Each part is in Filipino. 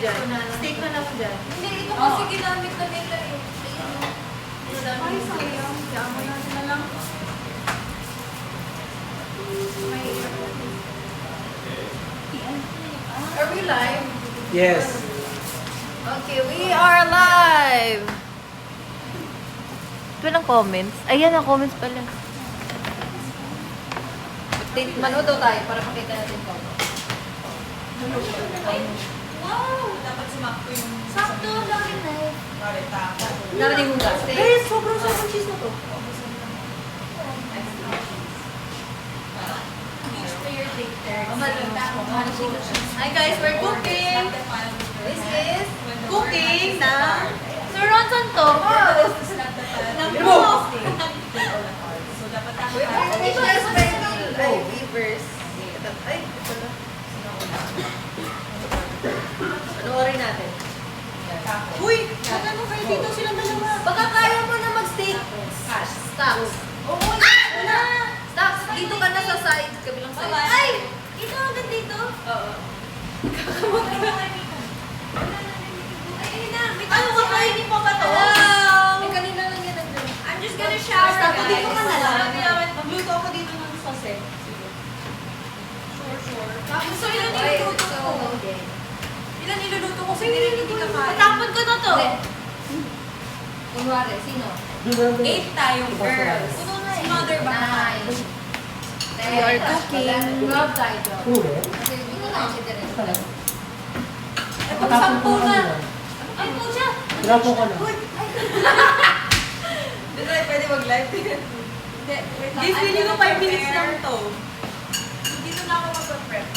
dyan. Steak na lang dyan. Hindi, ito kasi ginamit na nila eh. Ay, sayang. Yaman natin na lang. Are we live? Yes. Okay, we are live! Ito ng comments. Ayan ang comments pala. Update, manood daw tayo para makita natin ko. Wow! Dapat sumakto yung... Sakto lang rin na eh. Narinig Narinig mo ba? Guys, sobrang cheese na to. Hi guys, we're cooking! This is cooking na Sir Ronson to. Ito is beavers. Ay, ito na. Panoorin natin. Uy! Ano kayo dito silang dalawa? Baka kaya mo na mag-steak. Stocks. Oo, wala. Stocks, dito ka na sa side. Kabilang side. Ay! Ito hanggang dito? Oo. Ano ka kainin mo ba to? May kanina lang yan nandun. I'm just gonna shower, Basta ako guys. dito ka na lang. Magluto ako dito ng sauce. Sure. So, ilan niluluto ko? Ilan niluluto ko? Sige, hindi ka kaya. Patapon ko na to. Kunwari, sino? 8 tayong girls. Puno na Si eh. mother ba? 9. We are cooking. Grab tayo dyan. Kasi hindi ko na si Teresa. Ay, pag 10 na. Ay, po siya. Grapo ko na. Hindi tayo pwede mag-live. Hindi, feeling ko 5 minutes lang to. Dito na ako mag-prep.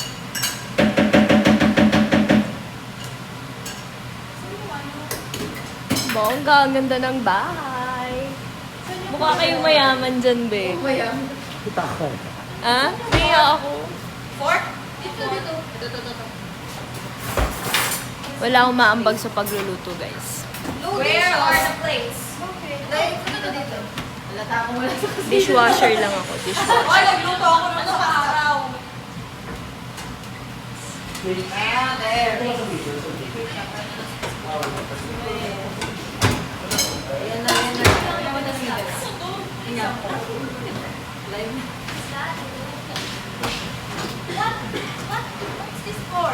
Bongga, ang ganda ng bahay. Mukha kayong mayaman dyan, be. Mayam. Kita ko. Ha? Kaya ako. Fork? Dito. Ito. Wala akong maambag sa pagluluto, guys. Where are the plates? Okay. Ito dito. Halata ko wala sa kasi. Dishwasher lang ako, dishwasher. Oy, nagluto ako ng sa araw. Ah, there. Ayan na. Live. What's this for?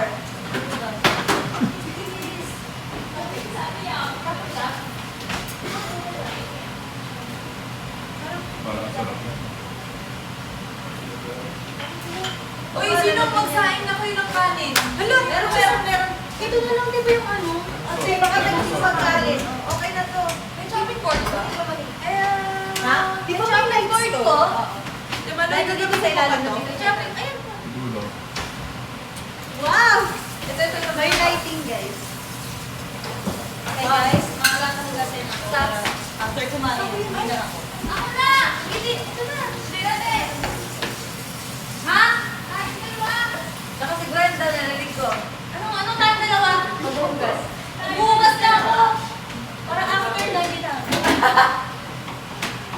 Uy, sino magsaing na kayo ng kanin? Hala, meron. Ito na lang, di ba yung ano? Kasi baka nagsusag kanin. Okay na to. May chopping board ba? Ha? Di ba may lights board to? ko? Di ba nagagawin sa ilalim to? Chopping, ayan po. Wow! Ito. May lighting, guys. Okay, guys. Mga latang gasin ako. Stops. After kumain, hindi na ako. Ako na! Hindi, ito na. Hindi natin. Ha? Kahit dalawa. Saka si Brenda, narinig ko. Anong tayong dalawa? Maghugas. Bukas na ako. Para after lagi na.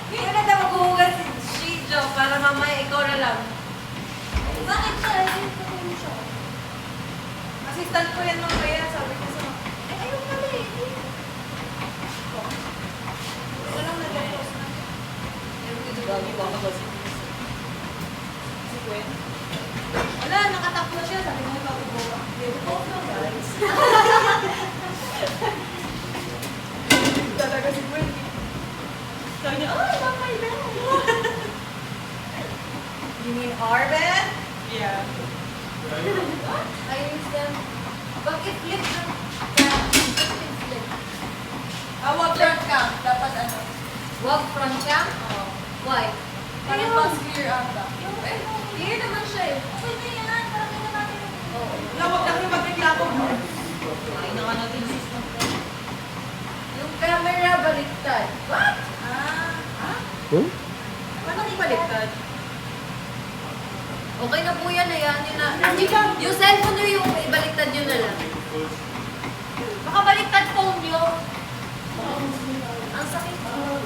Hindi na daw maghuhugas si Shijo para mamaya ikaw na lang. Bakit siya? Ay, siya. Assistant ko yan mamaya, sabi ko sa... Ayun pala eh. Walang nag-post na. Gagi ba ako Si Gwen. Wala, nakatakbo siya. Sabi ko, ipapagawa. Post na, guys. Talaga si Gwen. Sabi niya, oh, mamay na. You mean Arben? Yeah. Ayun siya. Bakit flip na? Flip. Wag front cam. Dapat ano? Wag front cam? Oo. Why? Para mas clear ata. Clear naman siya eh. Pwede yan. Parang hindi natin. Oo. Wag na kayo magreklamo. Ay, naman natin yung system. Yung camera baliktad. What? Paano di baliktad? Okay na po yan. Hayaan nyo na. Yung cellphone nyo yung ibaliktad nyo na lang. Baka baliktad phone nyo. Ang sakit po.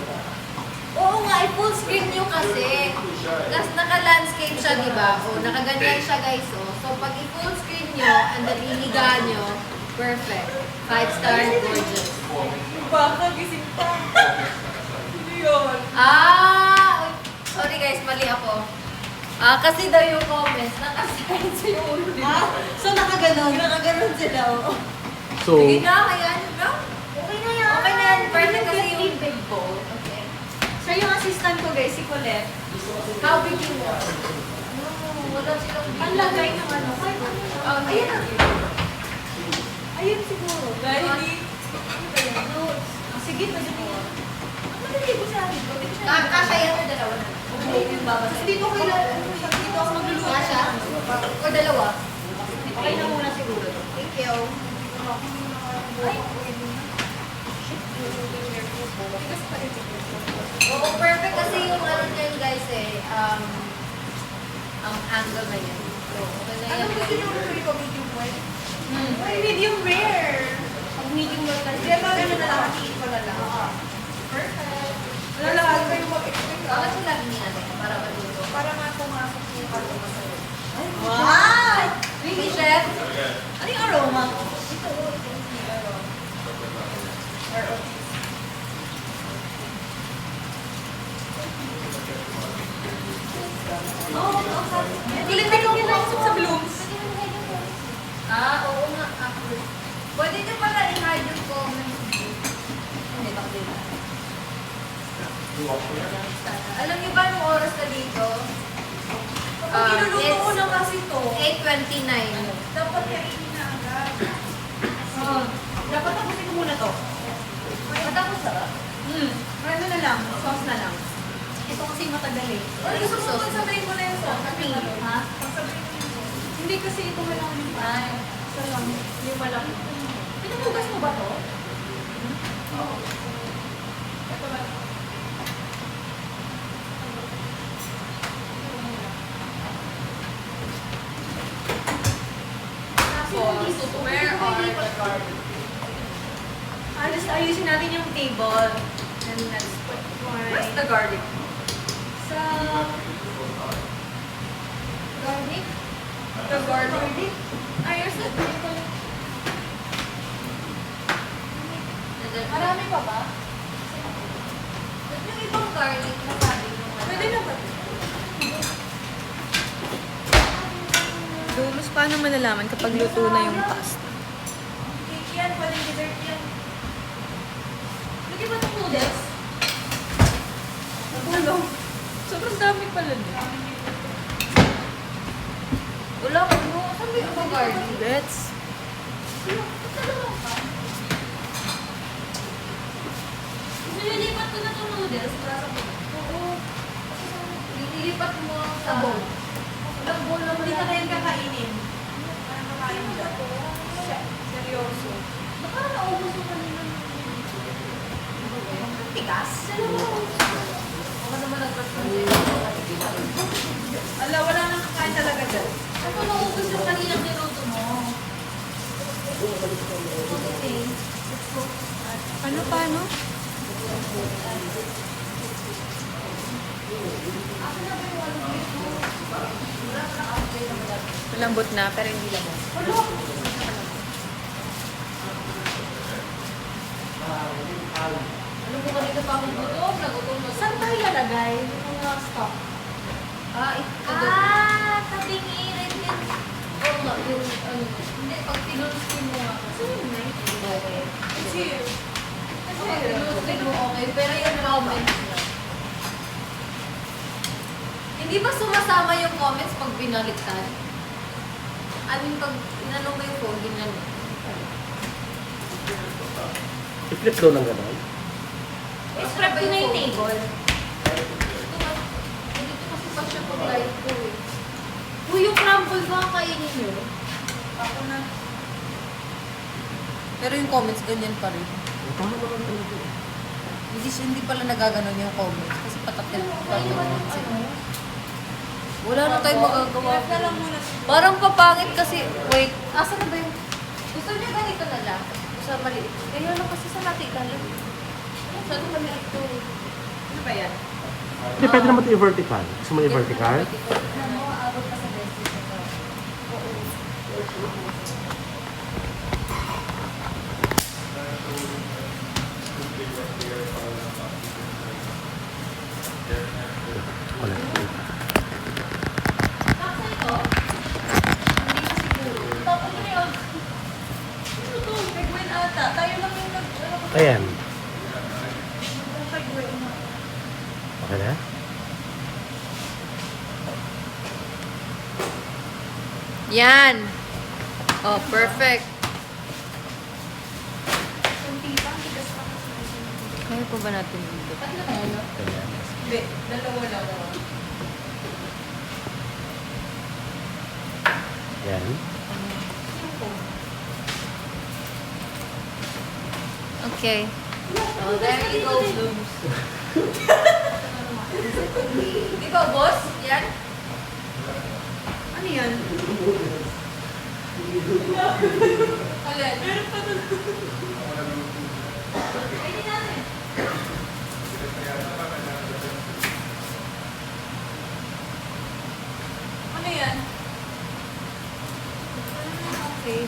Oo nga, i-full screen nyo kasi. Tapos naka-landscape siya, di ba? O, nakaganyan siya guys. O. So, pag i-full screen nyo, and then iniga nyo, Perfect. 5-star, gorgeous. Baka gising pa. Ano yun? Ah! Sorry guys, mali ako. Kasi daw yung comments, nakasign sa yung ulo nila. So nakaganon sila, oo. So, Sige na, hayaan nyo na. Okay na yan. Okay na yan, perfect kasi yung big bowl. Okay. So yung assistant ko guys, si Colette. How big you want? No, wala silang big. Panlagay ng ano. Oh, Ayan ayan. Ayun siguro. Dahil sige, pwede mo yan. Madali ko sa akin. Kasha yan o dalawa na? Kasi dito dito ako magluluto. Kasha? O dalawa? Okay na muna siguro. Thank you. Ay, Oo, perfect kasi yung ano niyan guys ang angle na yan. So, okay na ano yan. gusto niyo ulit ko medium well? Ay, medium rare. Pag medium well kasi, diba gano'n na lang, hatiin ko na lang. Perfect. Wala lang, kayo mag-expect. Bakit sila natin para maluto? Para nga pumasok yung kalong masarap. Wow! Really, chef? Ano yung aroma? Ito, yung aroma. Oh, galing na yung ginasok sa blooms. Oo nga. Pwede nyo pala i-hide yung comments. Hindi, bakit ba? Alam niyo ba yung oras na dito? Kapag kinuluto ko na kasi to, 8:29. dapat kainin na agad. Dapat tapusin ko muna to. Matapos sarap. Ano na lang, sauce na lang. Ito kasi matagal eh. Ano yung sauce? Pagsabayin mo na yung sauce. Ha? Pagsabayin mo yung sauce. Hindi kasi ito malaki yung Ay. Isa lang, yung malaki. Pinupugas mo ba to? Oo. Ito ba? Where are the garlic? Ayusin natin yung table. And let's put Where's wine. the garlic? Sa... Garlic? The garlic. Ayos na table. Marami pa ba? Ba't yung ibang garlic na sabi nung Pwede na ba? Dulos, paano malalaman kapag luto na yung pasta? Cake yan, pwede dessert yan. Lagi ba itong noodles? Tulong. Sobrang dami pala niya. Wala ko mo. Saan ba yung ibang garlic? Let's. Nililipat ko na itong noodles para sa bowl. Oo. Lilipat mo sa bowl. Walang bowl na hindi na kayo kakainin. Ano kakain dyan? Seryoso. Baka naubos mo kanina. Ang tigas. Baka naman nag-response. Ala, wala nang kakain talaga dyan. Ako naubos yung kanina niluto mo. Okay. Ano, paano? Malambot na, pero hindi lamang. Ano mo kanina pa akong gutom? Nagutom na. Saan tayo lalagay? Yung mga stock. Ito. tabing irin yan. Oo nga, yung ano. Hindi, pag tinulskin mo nga kasi. Okay. Kasi, Pag tinulskin mo okay, pero yung comments lang. Hindi ba sumasama yung comments pag binaliktad? I mean, pag inano mo yung phone, ganyan mo. i-flip daw ng gano'n. scrap ko na yung table. Dito kasi pa siya pag live ko eh. Uy, yung crumble ba ang kainin nyo? Ako na. Pero yung comments ganyan pa rin. Hindi pala nagaganon yung comments kasi patakil pa yung comments. Wala na tayong magagawa. Left na lang muna. Parang papangit kasi, wait, asa na ba yung... Gusto niya ganito na lang? Sa maliit. Kaya lang kasi sa natin lang. Masyado maliit to. Ano ba yan? Hindi, pwede naman ito i-vertical. Gusto mo i-vertical? Alam mo, aabot pa sa besties na to. Ayan. Okay na? Yan. Oh, perfect. Kaya pa ba natin dito? Ayan. Hindi, dalawa lang. Ayan. Okay. Oh, there you go, Blooms. Di ba, boss? Yan? Ano yan? Alin? Meron pa doon. Pwede natin. Ano yan? Okay.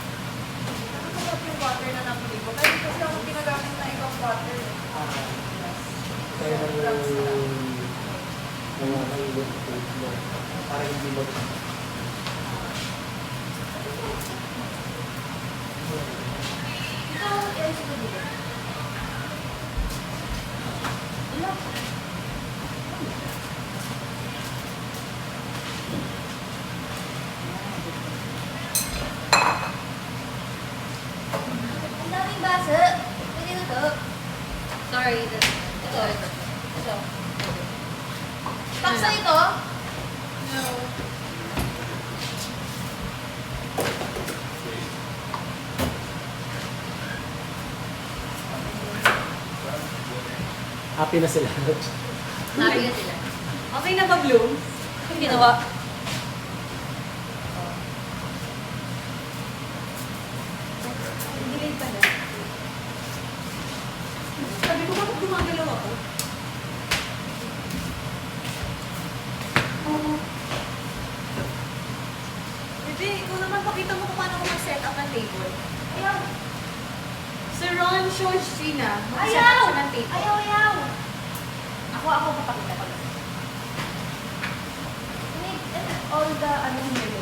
Nakakasarap yung water na napuli ko. Pero kasi ako ginagamit na ibang water. Parang hindi mo. Ikaw, yes, mo dito. Wala. Ang daming basa. Pwede na to. Sorry. Ito. Ito. Paksa ito? No. Happy na sila. Sabi na sila. Okay na ba, Bloom? Yung ginawa. Delay pa na. Sabi ko, bakit gumagalaw ako? Hindi, ikaw naman pakita mo kung paano ko mag-set up ng table. Ayaw. Sir Ron, show Gina. Mag-set Ayaw! up siya ng table. Ayaw. Ako papakita ko. Need all the ano nyo.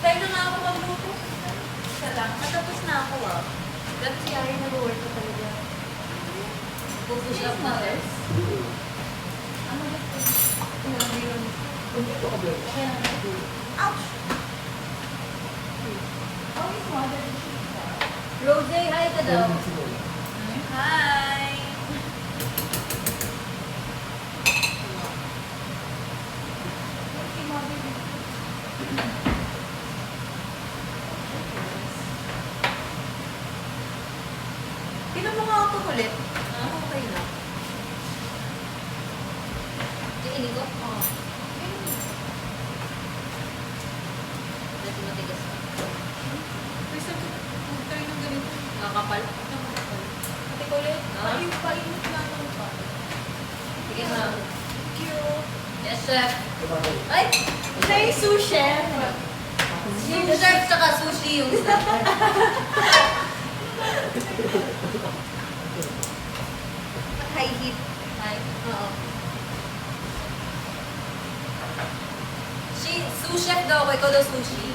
Tayo na nga ako magluto. Isa lang. Matapos na ako Dati si Ari nag-work ko talaga. Pupush up mothers. Ano ba ito? Kaya na Ouch! Always mother. Rose, hi ka daw. Hi! Tinan mo nga ako ulit. Okay na. Kainin ko? Oo. Dati matigas ka. First time ko tayo ng ganito. Nakakapal. Ate ko ulit. Ah? Painit nga ng pa. Sige na. Thank you. Yes, chef. Ay! Siya yung sous chef. Yung chef tsaka sushi yung isa. High heat. Ay, oo. Sous chef daw ako, ikaw daw sushi.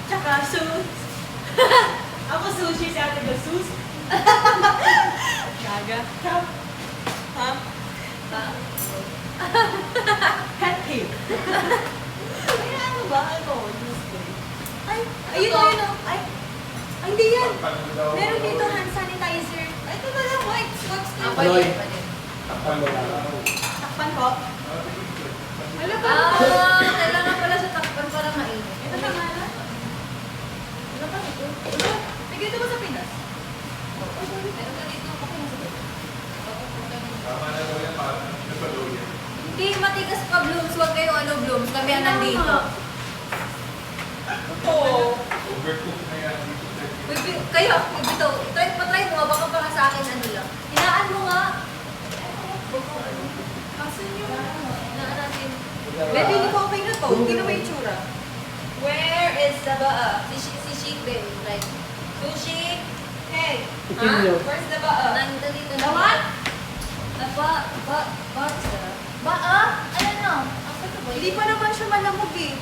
Tsaka sus. Ako sushi, si ate ko sus. Gaga. Cup. Ha? Hat tape. Ay, ano ba? Ano? Ay, ayun Ito. na yun. Ay, hindi yan. Meron dito hand sanitizer. Ay, ito na lang. What's Ah, this? pwede, pwede. Takpan ko. Wala ba? Kailangan pala sa takpan para mainit. Ito na nga na. Ano ba ito? Bigyan ito mo sa Pinas. Meron ka dito, okay na sa Hindi, matigas pa, Blooms. Huwag kayo ano, Blooms. Kami ang nandito. Oo. Kayo, bitaw. Patry mo nga, baka para sa akin ano lang. Hinaan mo nga. Asan yun? Hinaan natin. Baby, hindi ko okay na to. Hindi na may itsura. Where is the baa? Si Sheik, babe. Like, sushi. Hey, Itim nyo. where's the baa? Nandito The what? Baa? Hindi pa naman siya malamog eh.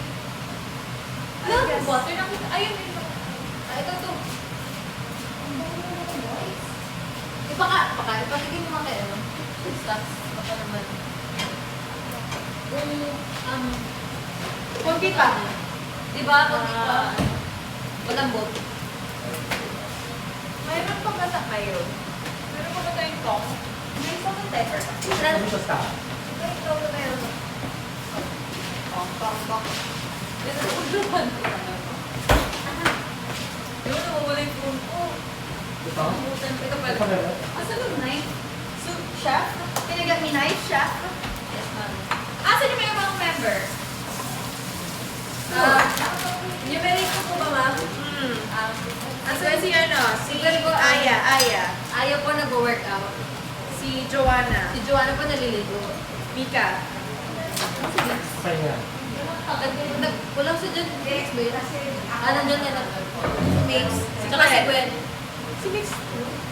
Ano? Water na kita. Ayun, ito. Ito. Ipakigin mo mga kayo. Stats. Baka naman. Konti pa. Diba? Konti pa. Malambot. Mayroon pa ba sa kayo? Meron pa ba tayong tong? May isang pepper. Ano sa staff? Ito na meron. Pang. Ito, uduhan. Yun, nawawala yung phone ko. Ito? Ito pala. Ito pala. Asan yung knife? So, chef? Can you get me knife, chef? Yes, ma'am. Asan yung may mga member? Numeric ko po ba, ma'am? Asan si ano? Si Siguro po, Aya. Ayaw po nag-workout. Si Joanna. Si Joanna po naliligo. Mika. Okay nga. Kulang sa dyan, Mix ba yun? Nandyan yan. Mix. Tsaka si Gwen. Si Mix.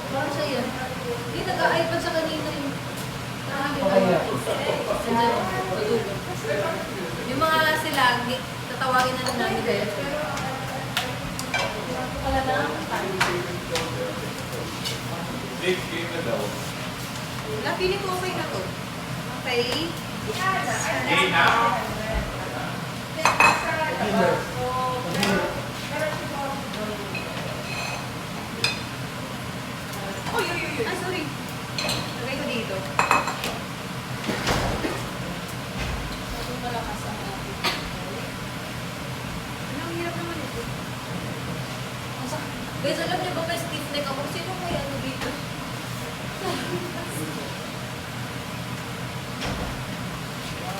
Parang siya yun. Hindi, nag-iPad siya kanina yun. Okay nga. Nandyan, tutulog. Yung mga sila, tatawagin na lang namin kayo. Wala na. Big game na daw. Wala, feeling ko okay na to. Okay. Hey, now. Uy. Ay, sorry. Lagay ko dito. Ang hirap naman ito. Guys, alam niyo ba may stiff neck ako? Sino kaya ano dito?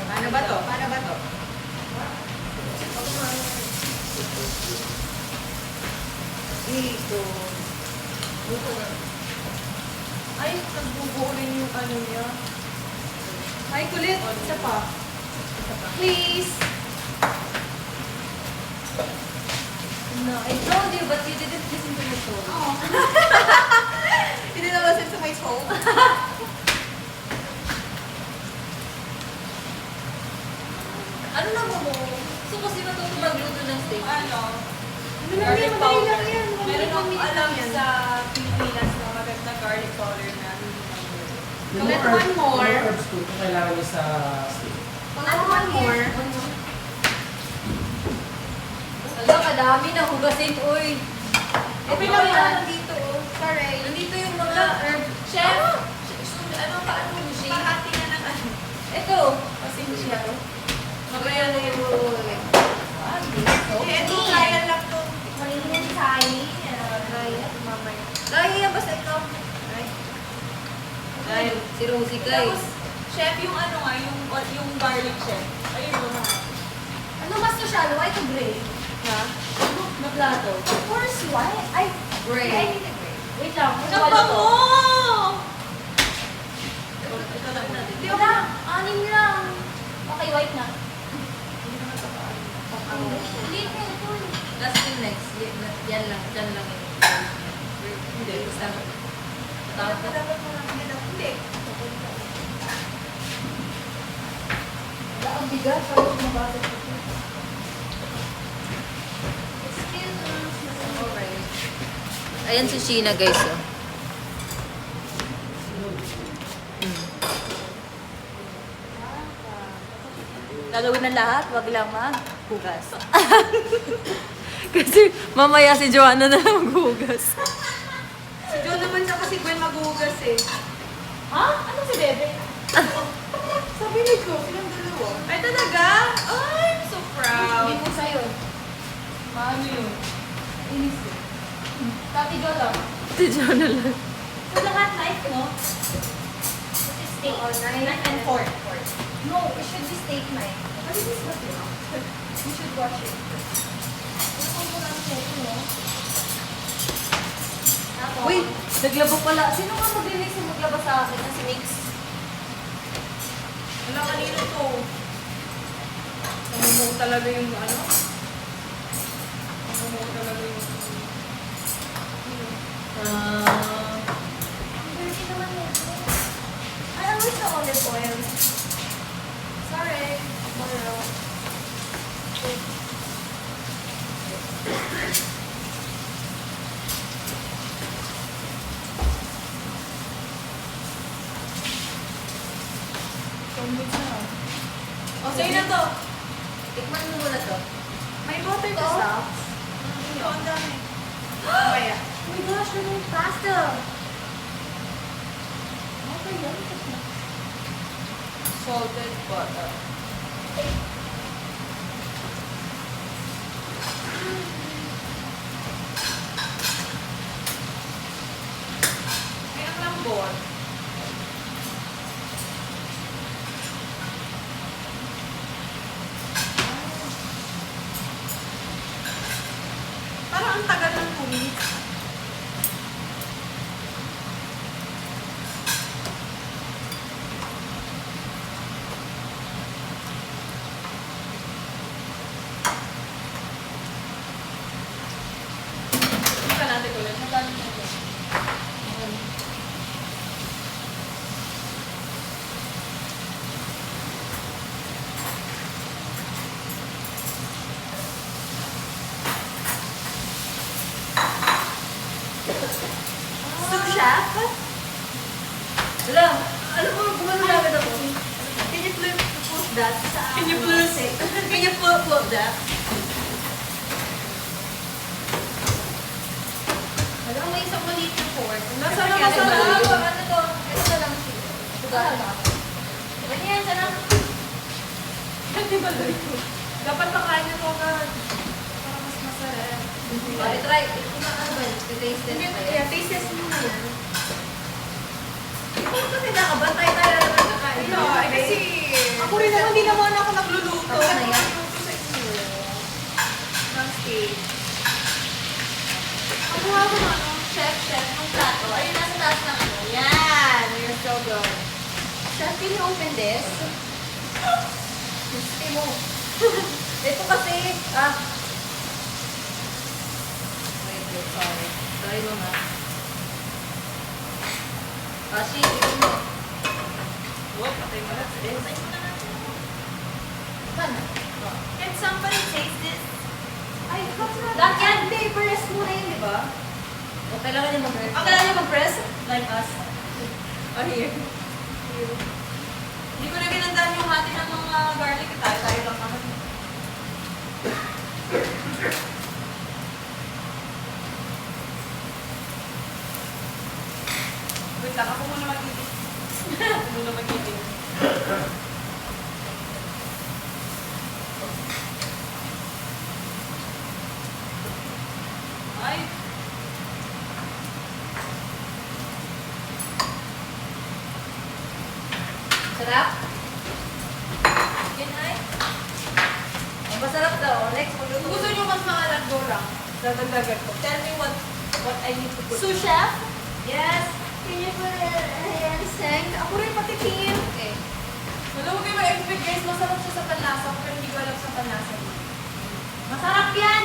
Paano ba to? Dito. Ay, nagbubuo rin yung ano niya. Ay, kulit. Isa pa. Please. No, I told you, but you didn't listen to my phone. Hindi na listen to my soul. Ano na mo? So kasi matuto magluto ng steak. Ano lang yan, madali lang yan. Meron akong Minutes alam lang yan. sa Pilipinas na maganda garlic powder na Yung Let herb- one more. Yung herbs ko, kung kailangan niya sa steak. Add one more. Alam, kadami na hugasin, uy. Okay lang yan. Dito, oh. Sorry. Nandito yung mga herb. Chef! Ano pa, ano mo siya? Pahati na ng ano. Ito. Kasi siya to. Mamaya na yung Eh, ito kaya lang to. Malilinig sa akin. Mamaya. Kaya yan, basta ikaw. Dahil, Si Rosie, guys. tapos, chef, yung ano nga, yung garlic chef. Ayun mo na. Ano mas to siya? White o gray? Ha? Na plato. Of course, white. Ay, Gray. I need a gray. Wait lang. Kapa mo! Ito lang natin. Hindi ako. Anim lang. Okay, white na. Hindi na ito. Last thing next. Yan lang. Diyan lang yun. Hindi. Basta. Tawag ka. Dapat mo lang din ako. Hindi. Ang bigat. Parang mabasa ko. Alright. Ayan si Sheena, guys. Oh. Gagawin ng lahat, wag lang maghugas. Kasi mamaya si Joanna na lang maghugas. Si Joe naman siya kasi Gwen maghuhugas eh. Ha? Ano si Bebe? Sabi ni ko, silang dalawa. Ay, talaga? Ay, I'm so proud. Hindi po sa'yo. Paano yun? Inis eh. Tati Jo lang. Si Joanna lang. So, lahat knife, no? Steak. Oh, knife and fork. No, it should be steak knife. What is this material? You should wash it. Uy, naglaba pala. Sino nga maglinis yung maglaba sa akin? Si Mix. Wala kanino to. Namumong talaga yung ano? Namumong talaga yung... Ang dirty naman yun. Ay, ang wish na olive oil. Sorry. O, sa'yo na to. Tikman mo muna to. May butter ka Ito? sa? Ito, ang dami. Kaya. Oh my gosh, we're doing pasta. Okay, yan. Salted butter. Ay, ang lambot. Parang ang tagal ng 2 minutes. Hindi ka natin ulit. Magkano na ito? Sous chef? Wala. Alam mo, gumano lang agad ako. Can you please push that? Can you please? Can you flip that? Alam mo, isang maliit na fork. Nasa na, Kaya nasa na. ano to? Ano to? Ito na lang siya. Sugahan na ako. Ganyan, sana. Hindi ba dito? Dapat pakain nito agad. Para mas masarap. Okay, try. Ito na ano ba yun? Taste test Hindi, ba kaya yan? taste test mo na yan. Ito kasi nakabantay tayo na naman nakain. Ano, ay kasi ako rin naman, hindi naman ako nagluluto. Tapos na yan? Nagluluto sa inyo. Ng steak. Ako nga ako ano? Chef, ng plato. Ayun, nasa taas ng ano. Yan! You're so good. Chef, can you open this? Gusto mo. Ito kasi, wait, sorry. Sorry, mama. Kasi, ito mo. Oh, patay mo na. Bentay mo na natin. Sana. Can somebody taste this? Ay, how's that? Lahat yan, paper muna yun, di ba? O, kailangan niya mag-press. Ang kailangan niya mag-press? Like us. Oh, here. Hindi ko na ginandaan yung hati ng mga garlic. Tayo lang naman. Wait lang, ako muna magiging. Ako muna magiging. Ay. Sarap? Yan ay. Ang masarap daw. Next, Kung magluto. gusto nyo mas maalat, go lang. Dadagdagan ko. Tell me what I need to put. Sous chef? Yes. Can you put it in sink? Ako rin patikim. Okay. Wala mo kayo ma-expect guys, masarap siya sa panlasa ko, pero hindi ko alam sa panlasa niya. Masarap yan.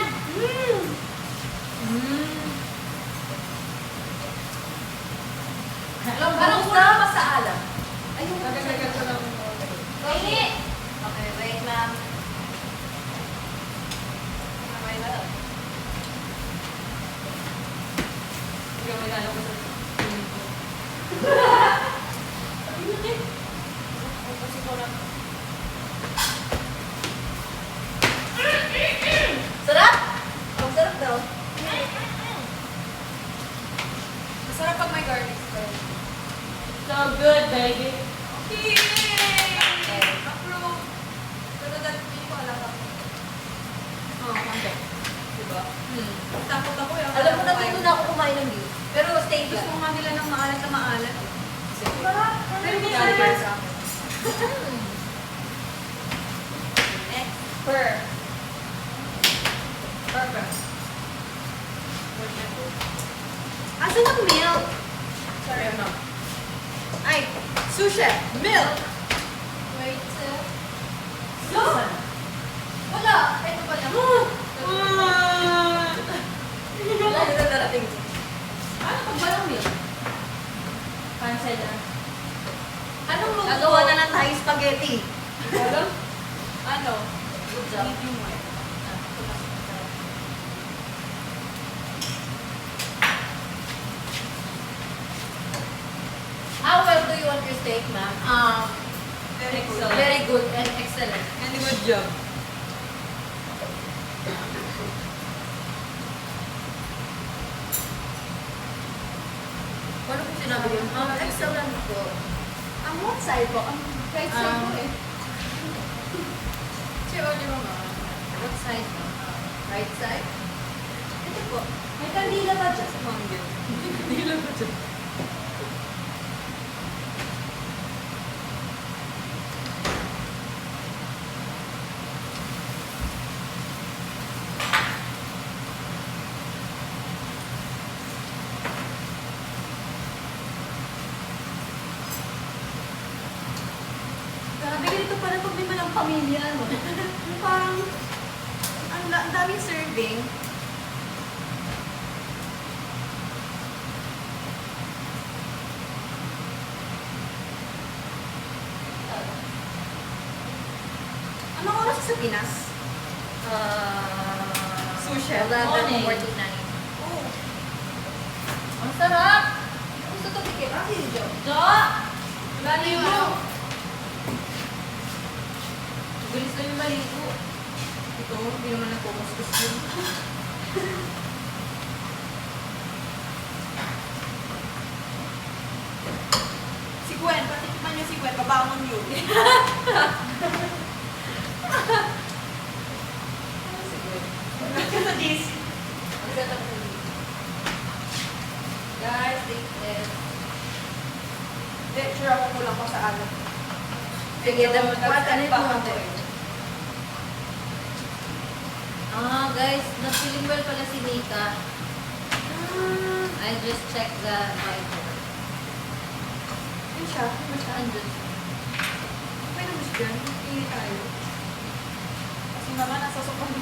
Alam, Parang kulang pa sa alam. Ayun, dadagdagan ko lang. Wait. Okay, wait ma'am. Okay na. Sige, may lalo ko sa Sarap? Ang sarap daw. Masarap pag may garlic. So good, baby. Yay! Approve! Pero dati hindi ko alam ako. Oh, okay. Diba? Takot ako yun. Alam mo, natuto na ako kumain ng beef. Pero stay Gusto lang. nga nila ng maalat na maalat. Pero Hindi masarap. fair sa akin. Next. Perfect. Asan ang milk? Sorry, ano? Ay, sushi, milk. Wait. Susan. Wala. Ito pala. Wala na darating. Ano pag walang milk? Cancel na. Anong luto? Gagawa na lang tayo spaghetti. Walang? Ano? Good job. Medium well. How well do you want your steak, ma'am? Very good. Very good and excellent. And good job. Ano po sinabi yun? Excellent po. Ang what side po? Ang right side po eh. Si order mo, ma'am. What side, ma'am? Right side? Ito po. May kandila ba dyan? Hindi lang ba dyan? Grabe, ganito pala pag may malang pamilya, no? Yung parang, ang daming serving. Anong oras sa Pinas? Sushi. 11:49. Oh. Ang sarap! Gusto to bigyan. Ah, si Jo. Jo! Lali mo! Bilis na yung maligo. Ito, hindi naman nagpumustos yun. Si Gwen, patikman niyo si Gwen, babangon yun. Si Gwen. Sa JC. Ang ganda po. Guys, take this. Hindi, sure ako kulang ko sa ano. Sige, dapat What? Ano pa yung ako. Guys, nag-feeling well pala si Nika. I just checked the Bible. Yun siya. Ano siya? Andun. Okay naman siya dyan. Hindi tayo. Kasi naman, nasa sobrang.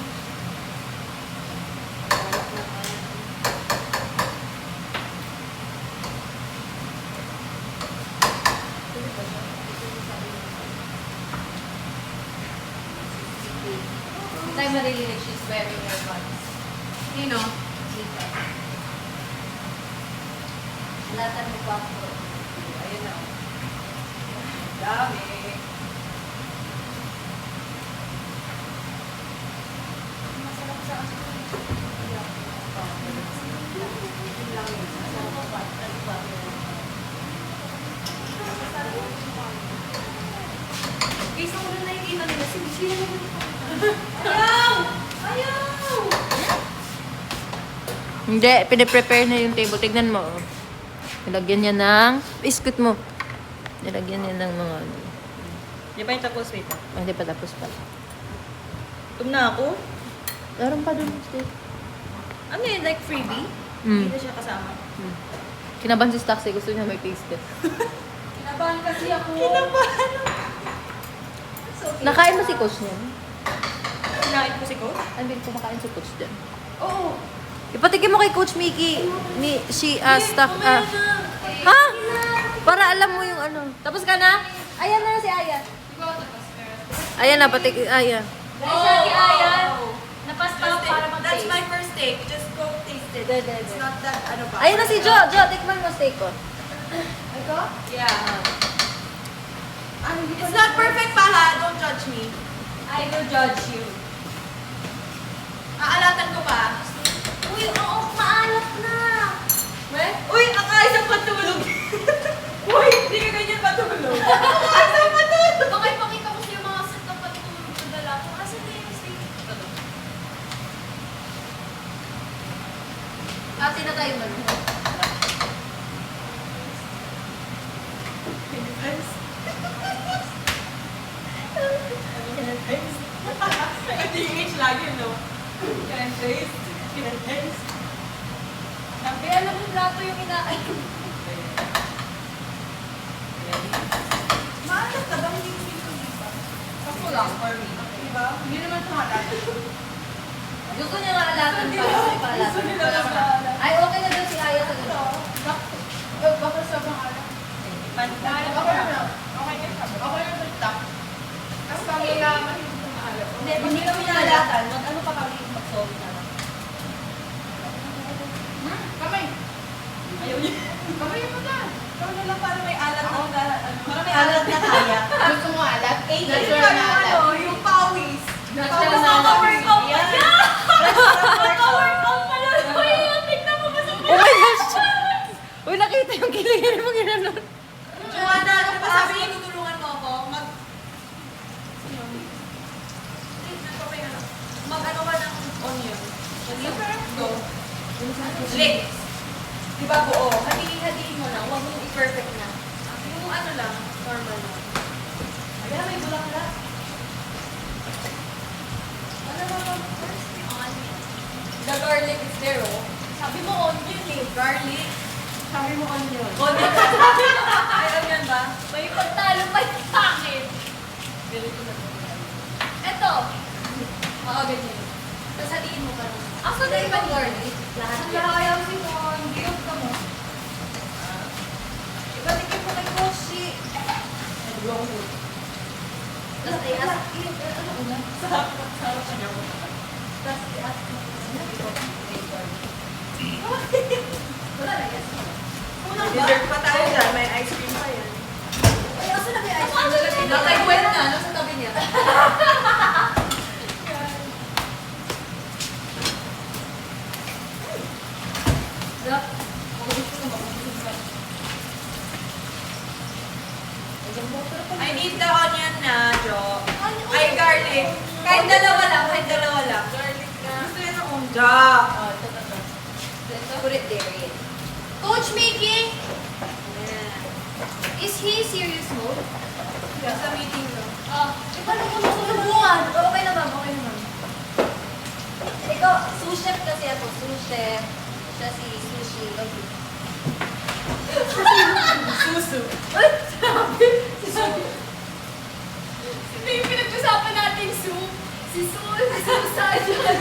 Hindi tayo maririnig she's wearing earbuds. Sino? Nika. Latan mo pa ako. Ayun na. Dami. Masarap sa aso. Guys, ako na nakikita nila. Sila naman ito. Ayaw! Ayaw! Hindi, piniprepare na yung table. Tignan mo. Oh. Nilagyan niya ng... Biscuit mo. Nilagyan niya ng mga... ano. Di ba yung tapos, wait? Oh, hindi pa tapos pa. Tum na ako? Meron pa dun. Stay. Ano yun? Like freebie? Mm. Hindi na siya kasama. Kinabahan si Staxi. Gusto niya may taste test. Kinabahan kasi ako. Nakain mo si Coach niyan? Kinain ko si Coach? Ano din kumakain si Coach dyan? Oo. Ipatigin mo kay Coach Mickey. She staff... ha? Para alam mo yung ano. Tapos ka na? Ayan na si Aya. Ayan na, patig... Aya. Guys, Ate Ayan. Napasta ako para That's mag-taste. my first take. Just go taste it. It's not that, ano ba? Ayan na si Jo. Jo, tikman mo steak ko. Ito? Yeah. It's not perfect pa ha. Don't judge me. I will judge you. Aalatan ko pa. Uy, oo, maalat na! Well, uy, ang ayos ang patulog. Uy, hindi ka ganyan patulog. Ang ayos ang patulog. Baka ipakita ko sa yung mga set ng patutulog na dala ko. Asan na yung steak? Ate na tayo man. DH lagi, no? Can I taste? Can I taste? Kaya alam mo plato yung inaay ko. Maalat na ba? Hindi ko dito. Ako lang, for me. Diba? Hindi naman ito maalat. Gusto niya nga alatan pa. Gusto nila lang maalat. Ay, okay na daw si Aya sa ganito. Baka sobrang alat. Pantay. Okay na. Okay na. Okay na. Tapos kami na mahilig na Gusto mo alat? Natural na ano, yung pawis. Natural na Nakaka-workout pa Yan. siya. Nakaka-workout pala. Uy, tignan mo ba sa Oh my gosh! Uy, nakita yung kilingin mo ginanon. Joanna, ano ba sabi niya, tutulungan mo ako? Mag-ano ka ng onion. Go. Lick. Di ba buo? Hati-hatiin mo lang, huwag mong i-perfect na. Yung ano lang, normal lang. Ayan, may bulaklak. Ano ba ba? The garlic is there, oh. Sabi mo onion eh. Garlic. Sabi mo onion. Onion. Ay, onion ba? May pagtalo pa yung sa akin. Eto. Oo, ganyan. Tapos hatiin mo pa rin. Ako na yung garlic. Lahat Ang yan. lahayaw si Mon. Giyot ka mo. Ibalikin mo kay Koshi. Tapos ias. Wala na, yes. Dessert pa tayo dyan. May ice cream pa yan. Ay, asa na ba yung ice cream? Nakagwet na. Nasa tabi niya. I need the onion na, Jo. Ay, garlic. Kahit dalawa lang, kahit dalawa lang. Garlic na. Gusto yun ng Ja. Oh, ito. Put it there, yeah. Coach Mickey, is he serious mode? Sa meeting mo. Paano ko matulungan? Okay na ma'am, okay na ma'am. Ikaw, sous chef kasi ako, sous chef. Siya si sushi. Okay. Susu. Ay, sabi! Si Su. Hindi yung pinag-usapan natin, Su. Si Su, si Susa dyan.